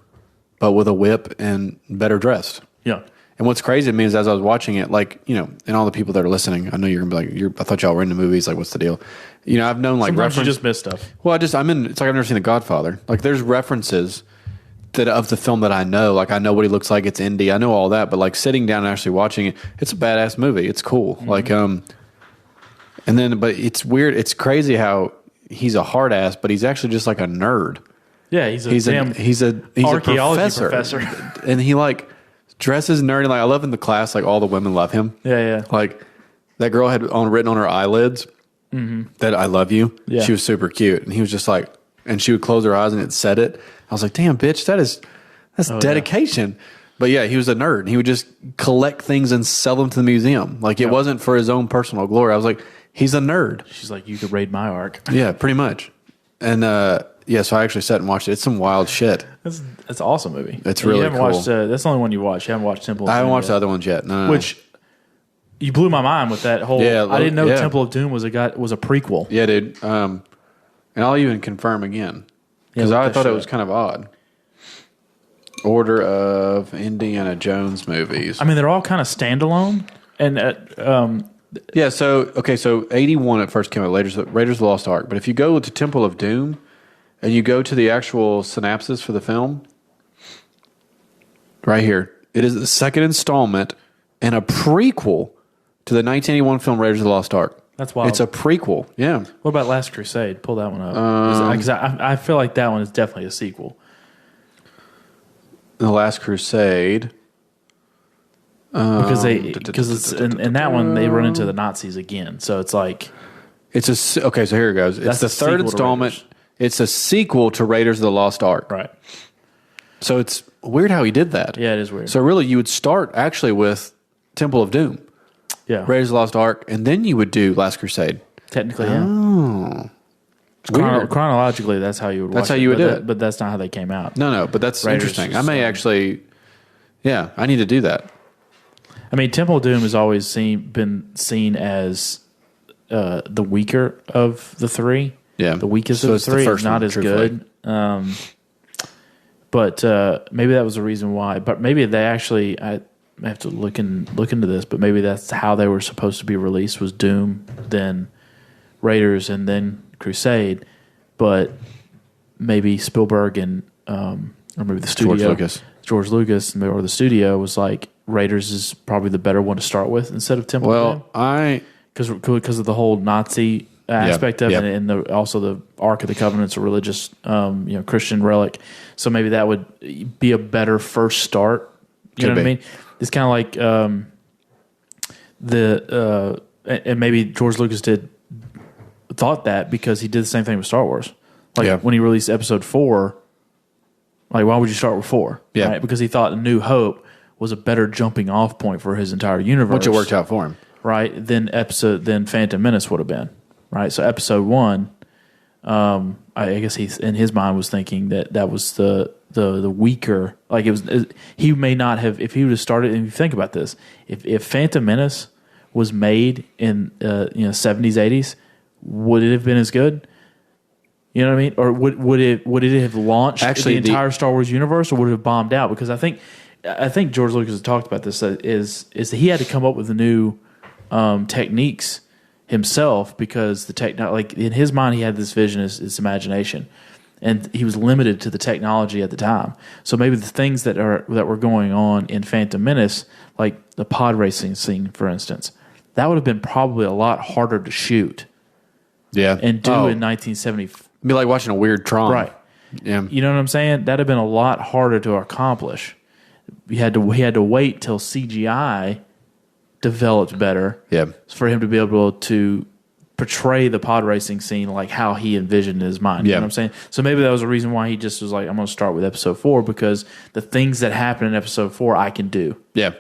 but with a whip and better dressed. Yeah. And what's crazy to me is as I was watching it, and all the people that are listening, I know you're gonna be like, I thought y'all were into movies. Like, what's the deal? I've known like sometimes you just miss stuff. Well, it's like I've never seen The Godfather. Like, there's references of the film that I know. Like, I know what he looks like. It's indie. I know all that. But like sitting down and actually watching it, it's a badass movie. It's cool. Mm-hmm. But it's weird. It's crazy how he's a hard ass, but he's actually just like a nerd. Yeah, he's a archaeology professor. And he like dresses nerdy. Like, I love in the class, like all the women love him. Yeah. Like that girl had written on her eyelids that I love you. Yeah. She was super cute. And he was just like, and she would close her eyes and it said it. I was like, damn, bitch, that's dedication. Yeah. But yeah, he was a nerd. He would just collect things and sell them to the museum. Like, it wasn't for his own personal glory. I was like, he's a nerd. She's like, you could raid my ark. Yeah, pretty much. And so I actually sat and watched it. It's some wild shit. That's an awesome movie. It's really you haven't cool. Watched, that's the only one you watched. You haven't watched Temple of Doom. I haven't watched the other ones yet. No. Which you blew my mind with that whole. Yeah, I didn't know Temple of Doom was a prequel. Yeah, dude. And I'll even confirm again because I thought it was kind of odd. Order of Indiana Jones movies. I mean, they're all kind of standalone, and yeah. So 81 at first came out. Raiders of the Lost Ark. But if you go to Temple of Doom, and you go to the actual synopsis for the film, right here, it is the second installment and a prequel to the 1981 film Raiders of the Lost Ark. That's wild. It's a prequel. Yeah. What about Last Crusade? Pull that one up. Because I feel like that one is definitely a sequel. The Last Crusade. Because it's in that one they run into the Nazis again, so it's like so here it goes. It's the third installment. It's a sequel to Raiders of the Lost Ark. Right. So it's weird how he did that. Yeah, it is weird. So really, you would start actually with Temple of Doom. Yeah. Raiders of the Lost Ark, and then you would do Last Crusade. Technically, yeah. Oh. Chronologically, that's how you would watch it. That's how you would do it. But that's not how they came out. No, but that's interesting. I may actually, I need to do that. I mean, Temple of Doom has always been seen as the weaker of the three. Yeah. The weakest of the three. It's not as good. But maybe that was the reason why. But maybe they actually, I have to look into this, but maybe that's how they were supposed to be released, was Doom, then Raiders and then Crusade, but maybe Spielberg and or maybe the studio, George Lucas, or the studio was like, Raiders is probably the better one to start with instead of Temple of Doom. Because of the whole Nazi aspect of it, and also the Ark of the Covenant's a religious, Christian relic. So maybe that would be a better first start. You know what I mean? It's kind of like and maybe George Lucas thought that because he did the same thing with Star Wars. Like when he released Episode 4, like why would you start with 4? Yeah, right? Because he thought A New Hope was a better jumping off point for his entire universe, which it worked out for him, right? Than Phantom Menace would have been, right? So Episode 1, I guess he in his mind was thinking that was the weaker, like it was. He may not have, if he would have started. And if you think about this, if Phantom Menace was made in 70s 80s, would it have been as good? You know what I mean? Or would it have launched the entire Star Wars universe, or would it have bombed out? Because I think George Lucas has talked about this. Is that he had to come up with the new techniques himself, because like in his mind he had this vision, his imagination, and he was limited to the technology at the time. So maybe the things that were going on in Phantom Menace, like the pod racing scene, for instance, that would have been probably a lot harder to shoot. Yeah, and do in 1970. It'd be like watching a weird Tron, right? Yeah, you know what I'm saying? That'd have been a lot harder to accomplish. He had to wait till CGI developed better, for him to be able to portray the pod racing scene like how he envisioned in his mind. You know what I'm saying? So maybe that was a reason why he just was like, I'm going to start with Episode 4, because the things that happen in Episode 4 I can do. Yeah.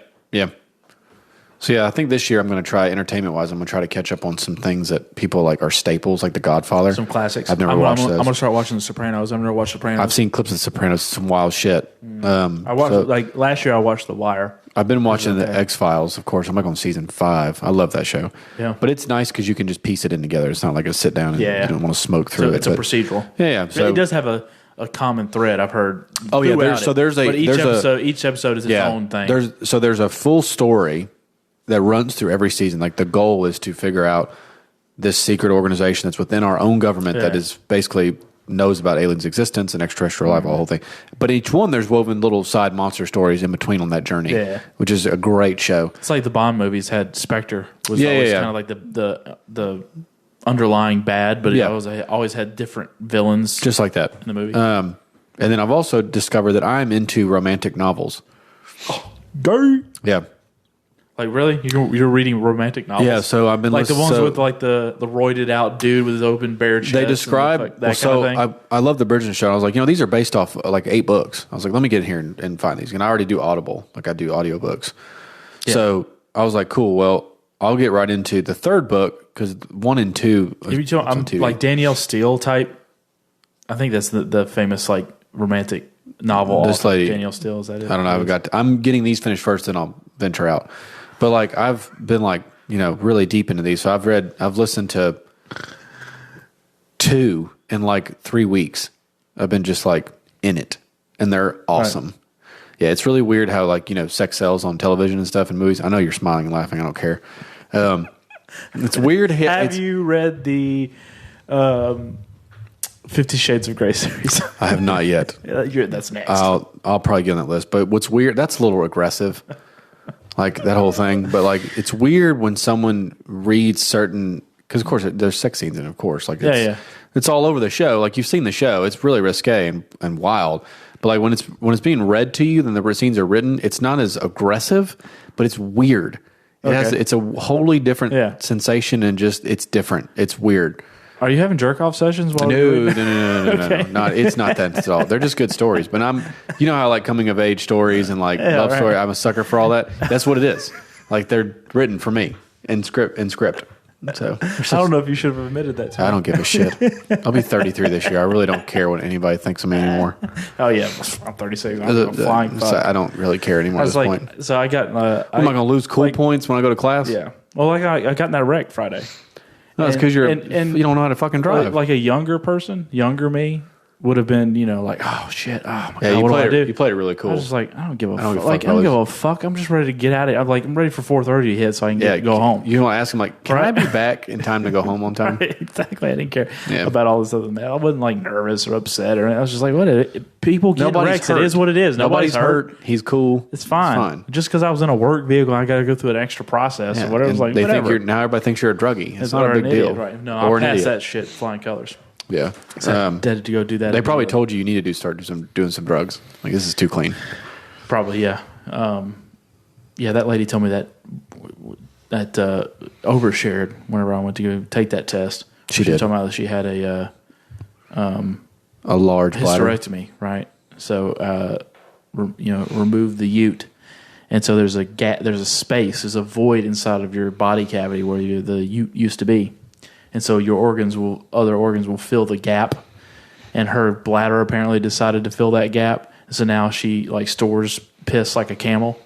So I think this year I'm going to try, entertainment-wise, I'm going to try to catch up on some things that people like are staples, like The Godfather. Some classics. I've never watched those. I'm going to start watching The Sopranos. I've never watched Sopranos. I've seen clips of Sopranos, some wild shit. I watched, last year I watched The Wire. I've been watching The X-Files, of course. I'm like on season 5. I love that show. Yeah. But it's nice because you can just piece it in together. It's not like a sit down and you don't want to smoke through it. It's a procedural. Yeah. So it does have a common thread, I've heard. Oh, yeah. Each episode is its own thing. There's a full story that runs through every season. Like the goal is to figure out this secret organization that's within our own government that is basically knows about aliens' existence and extraterrestrial life, the whole thing. But each one, there's woven little side monster stories in between on that journey, which is a great show. It's like the Bond movies had Spectre was always kind of like the underlying bad, but it always had different villains, just like that in the movie. And then I've also discovered that I'm into romantic novels. Gay. Yeah. Like, really? You're reading romantic novels? Yeah, so I've been like the ones with like the roided out dude with his open bare chest. They describe that kind of thing. I love the Bridgerton show. I was like, these are based off like 8 books. I was like, let me get in here and find these. And I already do Audible, like I do audiobooks. Yeah. So I was like, cool. Well, I'll get right into the 3rd book because 1 and 2. I'm like Danielle Steele type. I think that's the famous like romantic novel. This lady, Danielle Steele, is that it? I don't know. I'm getting these finished first, then I'll venture out. But like I've been like, really deep into these. So I've listened to 2 in like 3 weeks. I've been just like in it, and they're awesome. Right. Yeah, it's really weird how like, sex sells on television and stuff and movies. I know you're smiling and laughing. I don't care. It's weird. Have you read the 50 Shades of Grey series? I have not yet. That's next. I'll probably get on that list. But what's weird, that's a little aggressive. Like that whole thing, but like it's weird when someone reads certain, because of course there's sex scenes in it, of course, like it's all over the show. Like you've seen the show, it's really risque and wild. But like when it's being read to you, then the scenes are written. It's not as aggressive, but it's weird. It's a wholly different sensation, and just it's different. It's weird. Are you having jerk off sessions? While No. It's not that at all. They're just good stories. But how like coming of age stories and like love story. I'm a sucker for all that. That's what it is. Like they're written for me in script. So I don't know if you should have admitted that to me. I don't give a shit. I'll be 33 this year. I really don't care what anybody thinks of me anymore. Oh yeah, I'm 36. I'm a flying fuck. I don't really care anymore at this point. So I got. Am I going to lose cool points when I go to class? Yeah. Well, I got in that wreck Friday. No, it's because you don't know how to fucking drive. Like a younger person, younger me, would have been, like, oh shit, oh my Yeah, god, what do I do? you played it really cool. I was just like, I don't give a fuck. give a Like, fuck I don't about give a fuck. I'm just ready to get out of it. I'm ready for 4:30 to hit so I can go home. You want to ask him like, can I Right. be back in time to go home on time? Exactly. I didn't care Yeah. about all this other than that. I wasn't like nervous or upset or anything. I was just like, what? People get Nobody's wrecks. hurt. It is what it is. Nobody's hurt. He's cool. It's fine. Just because I was in a work vehicle, I got to go through an extra process or whatever. And It's like, they whatever. think now everybody thinks you're a druggie. It's not Or a big an deal. idiot, right? No, or I'll an pass idiot. that shit flying colors. Yeah. Dead to go do that. They probably anyway. told you need to start doing some drugs. Like, this is too clean. Probably, yeah. Yeah, that lady told me that overshared whenever I went to go take that test. She was did. talking about that she had a large bladder. hysterectomy, right? So, remove the ute. And so there's a gap, there's a space, there's a void inside of your body cavity where the ute used to be. And so other organs will fill the gap. And her bladder apparently decided to fill that gap. So now she like stores piss like a camel.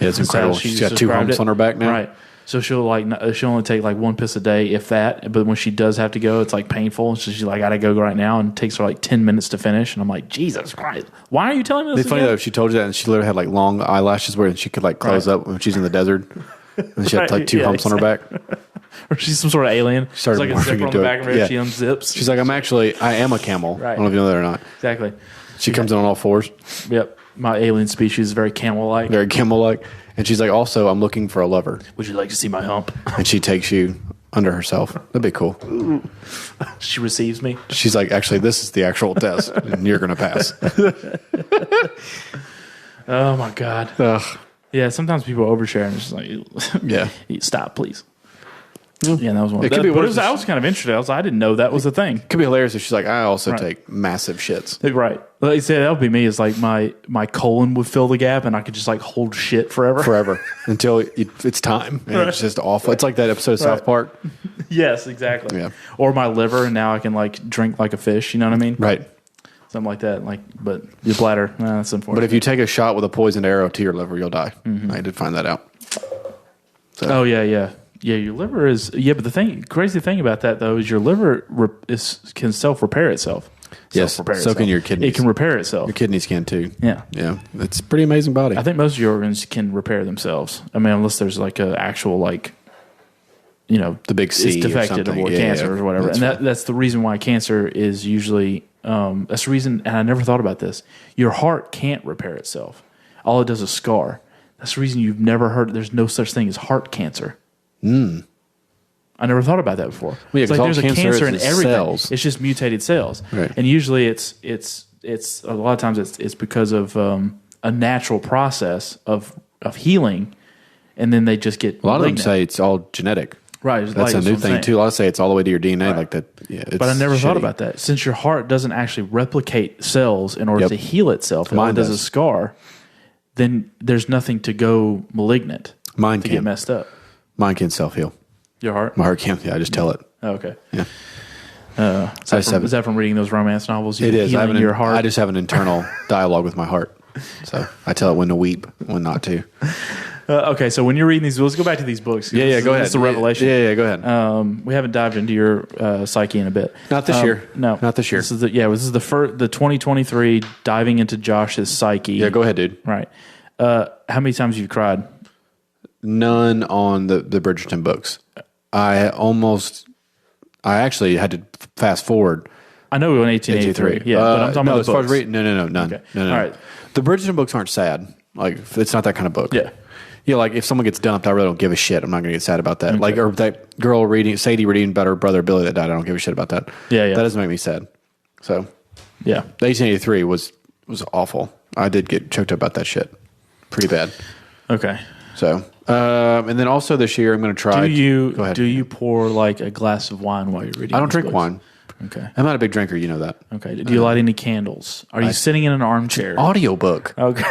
Yeah, it's That's how incredible. she She's got 2 described humps it. on her back now. Right. So she'll only take like 1 piss a day, if that. But when she does have to go, it's like painful. So she's like, I got to go right now, and it takes her like 10 minutes to finish. And I'm like, Jesus Christ, why are you telling me this? It's funny again? though, if she told you that and she literally had like long eyelashes where she could like close Right. up when she's in the desert. And she had like 2 Yeah, humps on her back. Or she's some sort of alien. Started There's like a morphing zipper on into the it. back of her. Yeah. She unzips. She's like, I am a camel. Right. I don't know if you know that or not. Exactly. She comes in on all fours, Yep. My alien species is very camel-like. very camel-like. And she's like, also, I'm looking for a lover. Would you like to see my hump? And she takes you under herself. That'd be cool. She receives me. She's like, actually, this is the actual test, and you're going to pass. Oh my God. Ugh. Yeah. Sometimes people overshare and it's just like, Yeah. stop, please. Yeah, that was one. It could be worse. I was kind of interested. I didn't know that was a thing. Could be hilarious if she's like, I also Right. take massive shits. Right. Like you said, that would be me. It's like my colon would fill the gap and I could just like hold shit forever. Forever. Until it's time. And it's just awful. It's like that episode of South Park. Yes, exactly. Yeah. Or my liver, and now I can like drink like a fish. You know what I mean? Right. Something like that. Like, but your bladder, that's unfortunate. But if you take a shot with a poisoned arrow to your liver, you'll die. Mm-hmm. I did find that out. Oh yeah. Your liver is But the crazy thing about that though is your liver can self repair itself. Yes, Self-repair so can itself. your kidneys. It can repair itself. Your kidneys can too. Yeah. Yeah. It's a pretty amazing body. I think most of your organs can repair themselves. I mean, unless there's like an actual the big C it's or defected something. or Yeah, cancer yeah. or whatever. That's And right. that's the reason why cancer is usually that's the reason. And I never thought about this. Your heart can't repair itself. All it does is scar. That's the reason you've never heard. There's no such thing as heart cancer. I never thought about that before. yeah, It's like 'cause there's all a cancer cancer in is everything. cells. It's just mutated cells. Right. And usually it's a lot of times it's because of a natural process of healing, and then they just get A lot of them malignant. say it's all genetic. Right. That's a new thing too. A lot say it's all the way to your DNA, like that. Yeah, it's But I never thought shitty. about that. Since your heart doesn't actually replicate cells in order Yep. to heal itself, and all Mine it does does. is scar, then there's nothing to go malignant Mine to can. get messed up. Mine can self heal. Your heart? My heart can't. Yeah, I just tell it. Oh, okay. Yeah. Is that from reading those romance novels? It is. Healing your heart? I just have an internal dialogue with my heart. So I tell it when to weep, when not to. Okay, so when you're reading these, let's go back to these books. Yeah, yeah, go ahead. It's a revelation. Yeah, go ahead. We haven't dived into your psyche in a bit. Not this year. No, Not this year. This is the first, the 2023 diving into Josh's psyche. Yeah, go ahead, dude. Right. How many times have you cried? None on the Bridgerton books. I actually had to fast forward. I know we went 1883. Yeah, but I'm talking about as the far as books. reading, no, none. Okay. No. All right. The Bridgerton books aren't sad. Like it's not that kind of book. Yeah. Yeah, like if someone gets dumped, I really don't give a shit. I'm not going to get sad about that. Like, or that girl Sadie reading about her brother Billy that died. I don't give a shit about that. Yeah. That doesn't make me sad. So, Yeah. the 1883 was awful. I did get choked up about that shit, pretty bad. Okay. So, and then also this year I'm going to try. Go ahead. Do you pour like a glass of wine while you're reading? I don't these drink books? wine. Okay. I'm not a big drinker. You know that. Okay. Do you light any candles? Are you sitting in an armchair? Audiobook. Okay.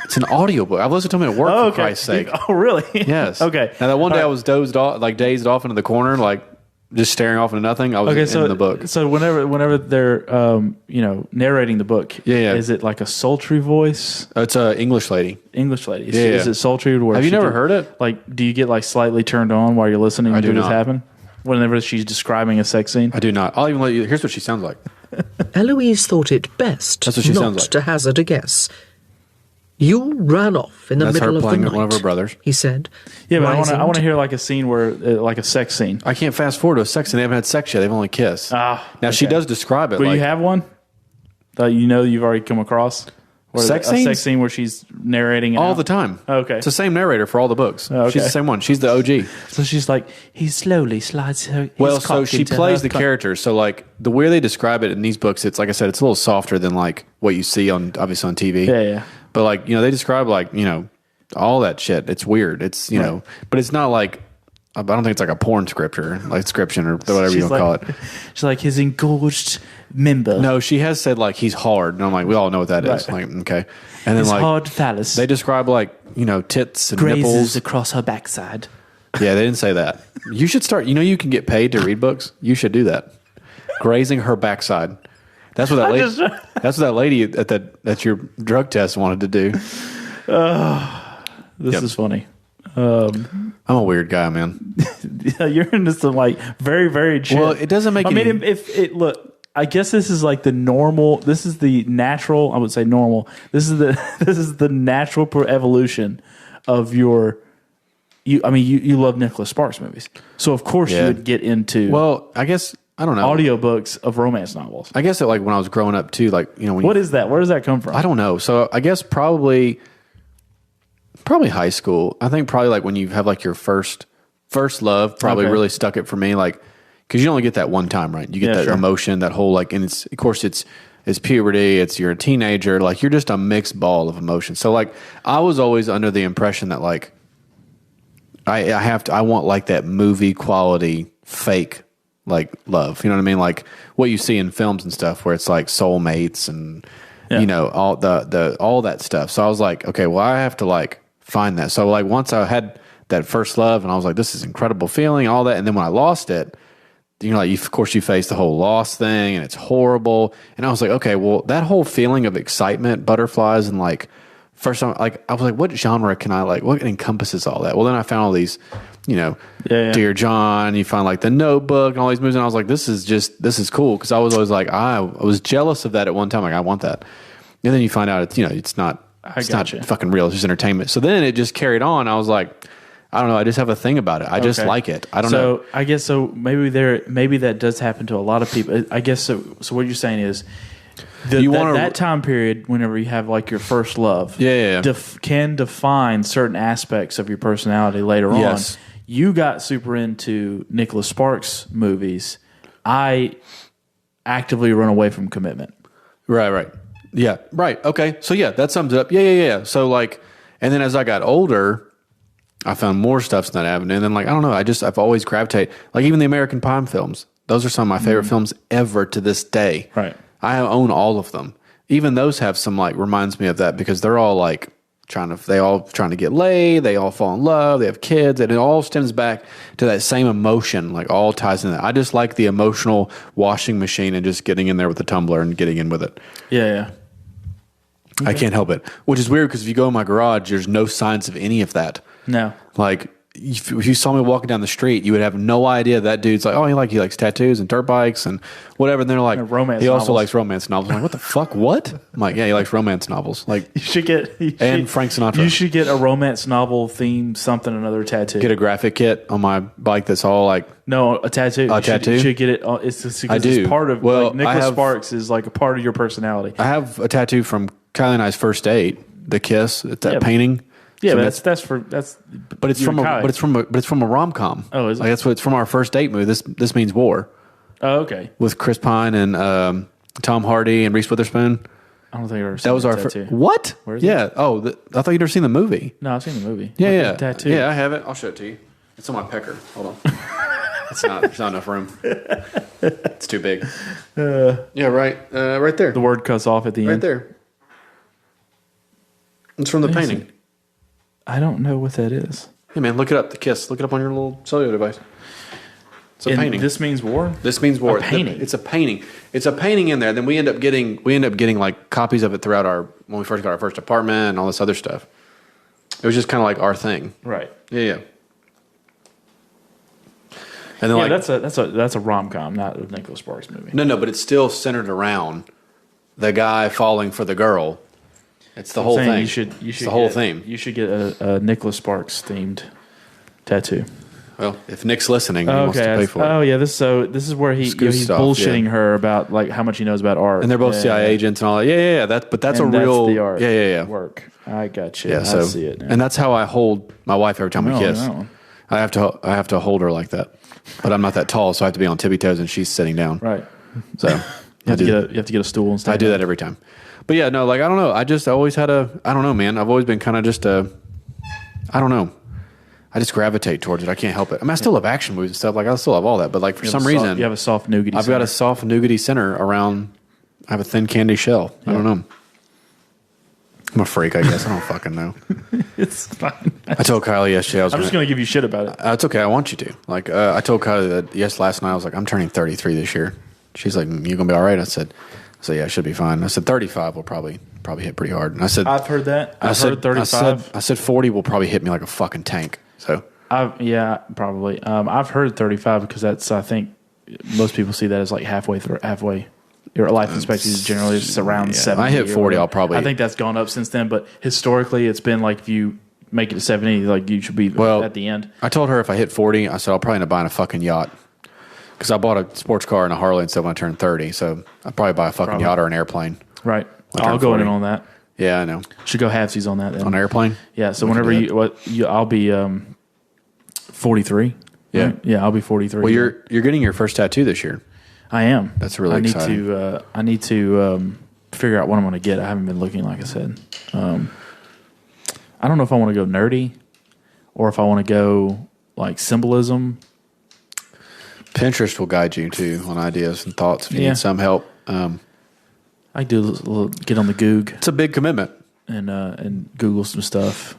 It's an audiobook. I've listened to them at work, for Christ's sake. Oh, really? Yes. Okay. Now, that one day I was dazed off into the corner, like just staring off into nothing. I was in the book. So whenever they're narrating the book, Yeah. is it like a sultry voice? It's an English lady. English lady. Yeah. Is it sultry? Where Have you she never can- heard it? Like, do you get like slightly turned on while you're listening I to do this not. happen? Whenever she's describing a sex scene. I do not. I'll even let you. Here's what she sounds like. Eloise thought it best That's what she not sounds like. to hazard a guess. You ran off in the That's her middle of the playing night, one of her brothers. he said. Yeah, but rising I want to to- hear like a scene where, like a sex scene. I can't fast forward to a sex scene. They haven't had sex yet. They've only kissed. Now, she okay. does describe it. But like, you have one that you've already come across? Where Sex a scenes? sex scene where she's narrating it all out? the time. Okay. It's the same narrator for all the books. Okay. She's the same one. She's the OG. So she's like, he slowly slides her. Well, so she plays the character. So, like, the way they describe it in these books, it's like I said, it's a little softer than like what you see obviously on TV. Yeah. But like, they describe like, all that shit. It's weird. It's but it's not like I don't think it's like a porn script or like description or whatever you want to call it. She's like his engorged member. No, she has said like he's hard, and I'm like, we all know what that is. Right. Like, okay, and then his like hard phallus they describe like tits and grazes nipples. across her backside. Yeah, they didn't say that. You should start. You can get paid to read books. You should do that. Grazing her backside. That's what that lady. That's what that lady at your drug test wanted to do. This is funny. I'm a weird guy, man. You're into some like very, very chill. Well, it doesn't make I any. mean, if it look, I guess this is like the normal. This is the natural. I would say normal. This is the natural evolution of your. You love Nicholas Sparks movies, so of course you Yeah. would get into Well, I guess I don't know. audiobooks of romance novels. I guess that like when I was growing up too, like when What is that? Where does that come from? I don't know. So I guess probably high school. I think probably like when you have like your first love probably Okay. really stuck it for me. Like, cause you only get that one time, right? You get Yeah, that sure. emotion, that whole like, and it's, of course it's puberty. You're a teenager. Like you're just a mixed ball of emotions. So like I was always under the impression that like, I want like that movie quality fake like love. You know what I mean? Like what you see in films and stuff where it's like soulmates and all all that stuff. So I was like, okay, well I have to like find that. So like once I had that first love and I was like, this is incredible feeling, all that. And then when I lost it, of course you face the whole loss thing and it's horrible. And I was like, okay, well that whole feeling of excitement, butterflies and like, first time, like I was like, what genre can I like? What encompasses all that? Well, then I found all these, Dear John. You find like The Notebook and all these movies, and I was like, this is cool because I was always like, I was jealous of that at one time. Like I want that, and then you find out it's not fucking real. It's just entertainment. So then it just carried on. I was like, I don't know. I just have a thing about it. I just like it. I don't know. So I guess so. Maybe that does happen to a lot of people. I guess so. So what you're saying is. That time period, whenever you have like your first love, can define certain aspects of your personality later on. You got super into Nicholas Sparks movies. I actively run away from commitment. Right. Yeah. Right. Okay. So yeah, that sums it up. Yeah. So like, and then as I got older, I found more stuff's not happening. And then like, I don't know. I've always gravitated, like even the American Pie films. Those are some of my favorite films ever to this day. Right. I own all of them. Even those have some like reminds me of that because they're all like trying to get laid. They all fall in love. They have kids, and it all stems back to that same emotion. Like all ties in that. I just like the emotional washing machine and just getting in there with the tumbler and getting in with it. Yeah. I can't help it, which is weird because if you go in my garage, there's no signs of any of that. No. Like if you saw me walking down the street, you would have no idea that dude's like, oh, he likes tattoos and dirt bikes and whatever. And they're like, romance he also novels. likes romance novels. I'm like, what the fuck? What? I'm like, yeah, he likes romance novels. Like, You should get Frank Sinatra. You should get a romance novel themed something, another tattoo. Get a graphic kit on my bike that's all like No, a tattoo. tattoo? You should get it. It's just because I do. it's part of Well, Nicholas Sparks is like a part of your personality. I have a tattoo from Kylie and I's first date, the kiss. It's that Yeah. painting. Yeah, So but that's. But it's you from and a Kylie. but it's from a rom com. Oh, is it? Like that's what it's from our first date movie. This means war Oh, okay. with Chris Pine and Tom Hardy and Reese Witherspoon. I don't think I've ever seen That was our tattoo. what? Where is yeah. Oh, I thought you'd never seen the movie. No, I've seen the movie. Yeah, Look yeah. at the tattoo. Yeah, I have it. I'll show it to you. It's on my pecker. Hold on. There's not enough room. It's too big. Yeah, right. Right there. The word cuts off at the Right end. there. It's from the What is painting. it? I don't know what that is. Hey man, look it up. The kiss. Look it up on your little cellular device. It's a And painting. This means war. This means war. A painting. It's a painting. It's a painting in there. Then we end up getting like copies of it throughout when we first got our first apartment and all this other stuff. It was just kind of like our thing. Right. Yeah. And then Yeah, like that's a rom com, not a Nicholas Sparks movie. no, but it's still centered around the guy falling for the girl. It's the whole saying thing. You should the whole get- theme. You should get a Nicholas Sparks themed tattoo. Well, if Nick's listening, he wants to pay for it. Oh yeah, this is where he's goose stuff, bullshitting yeah. her about like how much he knows about art, And they're both Yeah. CIA agents and all that. Yeah. That's And a real the art Yeah. work. I got you. Yeah, so I see it now. and that's how I hold my wife every time we No, kiss. no. I have to hold her like that, but I'm not that tall, so I have to be on tippy toes, and she's sitting down. Right. So You have to get a stool and stuff. I do that every time. But yeah, no, like I don't know. I always had I don't know, man. I've always been kind of just I don't know. I just gravitate towards it. I can't help it. I mean, I still love action movies and stuff. Like I still love all that, but like for some reason, you have a soft nougaty. I've got a soft nougaty center around. I have a thin candy shell. I don't know. I'm a freak, I guess. I don't fucking know. It's fine. I told Kylie yesterday. I'm just gonna give you shit about it. It's okay. I want you to. Like, I told Kylie that last night. I was like, I'm turning 33 this year. She's like, you gonna be all right? I said, yeah, it should be fine. I said, 35 will probably hit pretty hard. And I said, I've heard that. I've heard 35. I said 40 will probably hit me like a fucking tank. So Yeah, probably. I've heard 35 because that's, I think most people see that as like halfway. Your life expectancy is generally just around 70. I hit 40, I'll probably. I think that's gone up since then, but historically it's been like if you make it to 70, like you should be at the end. I told her if I hit 40, I said I'll probably end up buying a fucking yacht. Because I bought a sports car and a Harley and stuff when I turned 30. So I'd probably buy a fucking yacht or an airplane. Right. When I I'll turn go 40. in on that. Yeah, I know. Should go halvesies on that then. On an airplane? Yeah, so We can whenever do I'll be 43. Yeah. Right? Yeah, I'll be 43. Well, you're getting your first tattoo this year. I am. That's really exciting. I need to figure out what I'm going to get. I haven't been looking, like I said. I don't know if I want to go nerdy or if I want to go like symbolism. Pinterest will guide you too on ideas and thoughts if you Yeah. need some help. I do a little, get on the Goog It's a big commitment. and Google some stuff.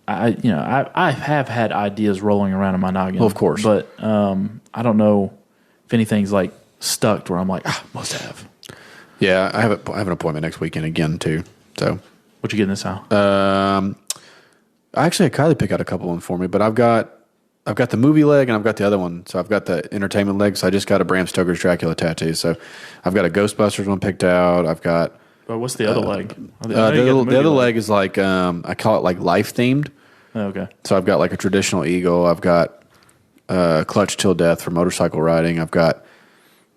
I have had ideas rolling around in my noggin. Well, of course. But I don't know if anything's like stuck to where I'm like, must have. Yeah, I have an appointment next weekend again too. So What you getting this how? I actually had Kylie pick out a couple of them for me, but I've got the movie leg and I've got the other one. So I've got the entertainment leg. So I just got a Bram Stoker's Dracula tattoo. So I've got a Ghostbusters one picked out. I've got But what's the other leg? the other leg is like I call it like life themed. Oh, okay. So I've got like a traditional eagle. I've got clutch till death for motorcycle riding. I've got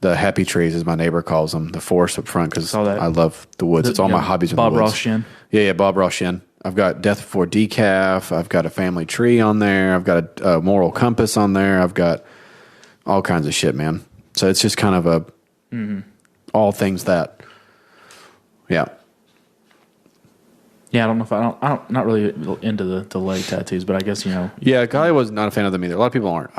the happy trees, as my neighbor calls them, the forest up front because Saw that. I love the woods. It's all my hobbies in the Bob woods. Ross Shin. Yeah, Bob Ross Shin. I've got Death Before Decaf. I've got a family tree on there. I've got a moral compass on there. I've got all kinds of shit, man. So it's just kind of all things that. Yeah. Yeah, I don't know if I'm not really into the leg tattoos, but I guess Yeah, Kylie was not a fan of them either. A lot of people aren't.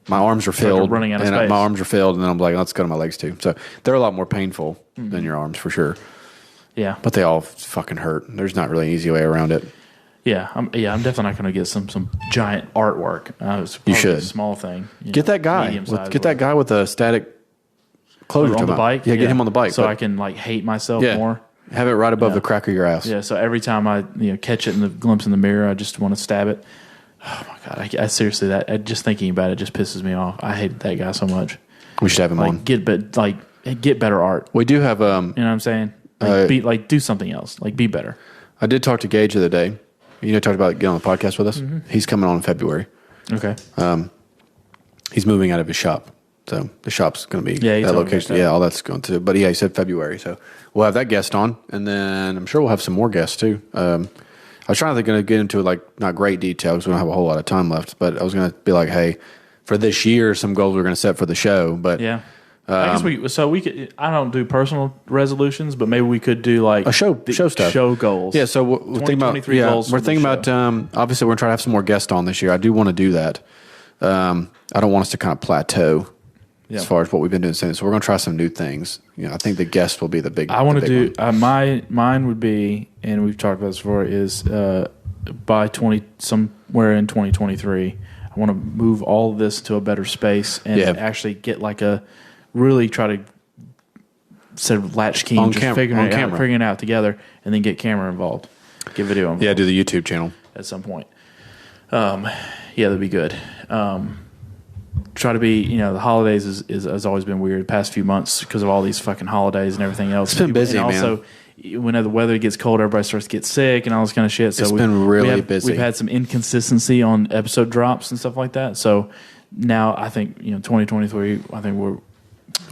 My arms are filled. running out of space. My arms are filled, and then I'm like, let's go to my legs too. So they're a lot more painful than your arms for sure. yeah, But they all fucking hurt. There's not really an easy way around it. I'm definitely not going to get some giant artwork. It's probably You should. a small thing. Get that guy. Get that guy with a static closure to on the him. bike. Yeah, get him on the bike. so But- I can like hate myself yeah, more. have it right above Yeah. the crack of your ass. Yeah, so every time I catch it in the glimpse in the mirror, I just want to stab it. Oh my god! I seriously, just thinking about it just pisses me off. I hate that guy so much. We should have him on. Get better art. We do have. You know what I'm saying? Do something else. Like be better. I did talk to Gage the other day. Talked about getting on the podcast with us. Mm-hmm. He's coming on in February. Okay. He's moving out of his shop. So the shop's going to be Yeah, he that told me about location. that. Yeah, all that's going to. But yeah, he said February. So we'll have that guest on. And then I'm sure we'll have some more guests too. I was trying to get into like not great detail because we don't have a whole lot of time left. But I was going to be like, hey, for this year, some goals we're going to set for the show. But Yeah. I guess we could. I don't do personal resolutions, but maybe we could do like a show stuff, show goals. Yeah, so we're thinking about 2023 goals we're for the thinking about obviously we're trying to have some more guests on this year. I do want to do that. I don't want us to kind of plateau as far as what we've been doing since. So we're going to try some new things. I think the guest will be the big. I want to do one. mine would be, and we've talked about this before, is by somewhere in 2023, I want to move all of this to a better space and actually get like really try to instead of latchkey just figuring it out together, and then get camera involved, get video involved. Yeah, do the YouTube channel At some point. Yeah, that'd be good. try to be, the holidays has always been weird the past few months because of all these fucking holidays and everything else. It's been busy, and also, when the weather gets cold, everybody starts to get sick and all this kind of shit. So it's been really busy. We've had some inconsistency on episode drops and stuff like that. So now I think 2023. I think we'll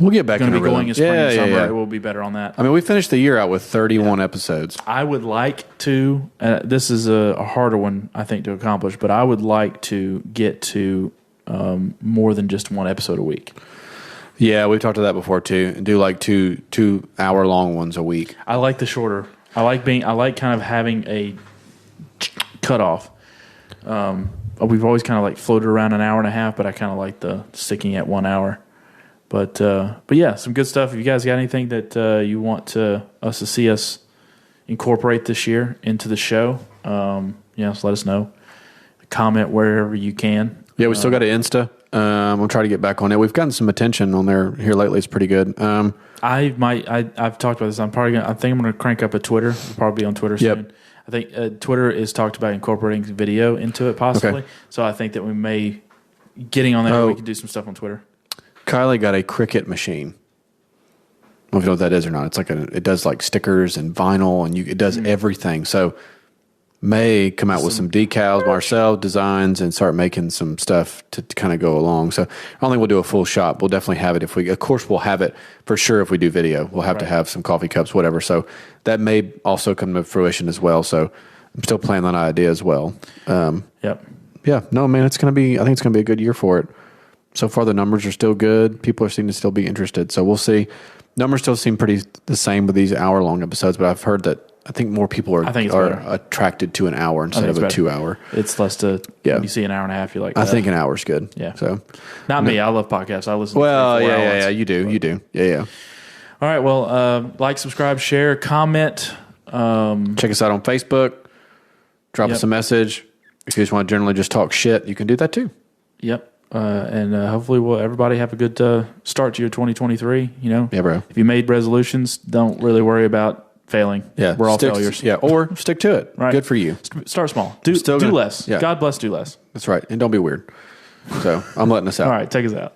get back going to be rhythm. going in spring and summer. Yeah. It will be better on that. I mean, we finished the year out with 31 episodes. I would like to. This is a harder one, I think, to accomplish. But I would like to get to more than just one episode a week. Yeah, we've talked to that before too. And do like 2-hour long ones a week. I like the shorter. I like kind of having a cutoff. We've always kind of like floated around an hour and a half, but I kind of like the sticking at 1 hour. But yeah, some good stuff. If you guys got anything that you want us to see us incorporate this year into the show, so let us know. Comment wherever you can. Yeah, we still got an Insta. We'll try to get back on it. We've gotten some attention on there here lately. It's pretty good. I've talked about this. I think I'm gonna crank up a Twitter. We'll probably be on Twitter soon. Yep. I think Twitter is talked about incorporating video into it possibly. Okay. So I think that we may getting on there. We can do some stuff on Twitter. Kylie got a Cricut machine. I don't know if you know what that is or not. It's like it does like stickers and vinyl and it does everything. So may come out with some decals, Marcel designs, and start making some stuff to kind of go along. So I don't think we'll do a full shop. We'll definitely have it of course we'll have it for sure if we do video. We'll have to have some coffee cups, whatever. So that may also come to fruition as well. So I'm still playing that idea as well. Yep. Yeah, no, man, I think it's going to be a good year for it. So far, the numbers are still good. People seem to still be interested. So we'll see. Numbers still seem pretty the same with these hour-long episodes, but I've heard that I think more people are attracted to an hour instead of a 2 hour. It's less to, when you see an hour and a half, you're like, I think an hour is good. Yeah. So, not me. I love podcasts. I listen well, to 3-4 hour yeah, ones. you do. Yeah. All right. Well, like, subscribe, share, comment. Check us out on Facebook. Drop us a message. If you just want to generally just talk shit, you can do that too. Yep. And hopefully everybody have a good start to your 2023. Yeah, bro. If you made resolutions, don't really worry about failing. Yeah. We're all failures. Yeah. Or stick to it. Right. Good for you. Start small. Do less. Yeah. God bless, do less. That's right. And don't be weird. So I'm letting us out. All right. Take us out.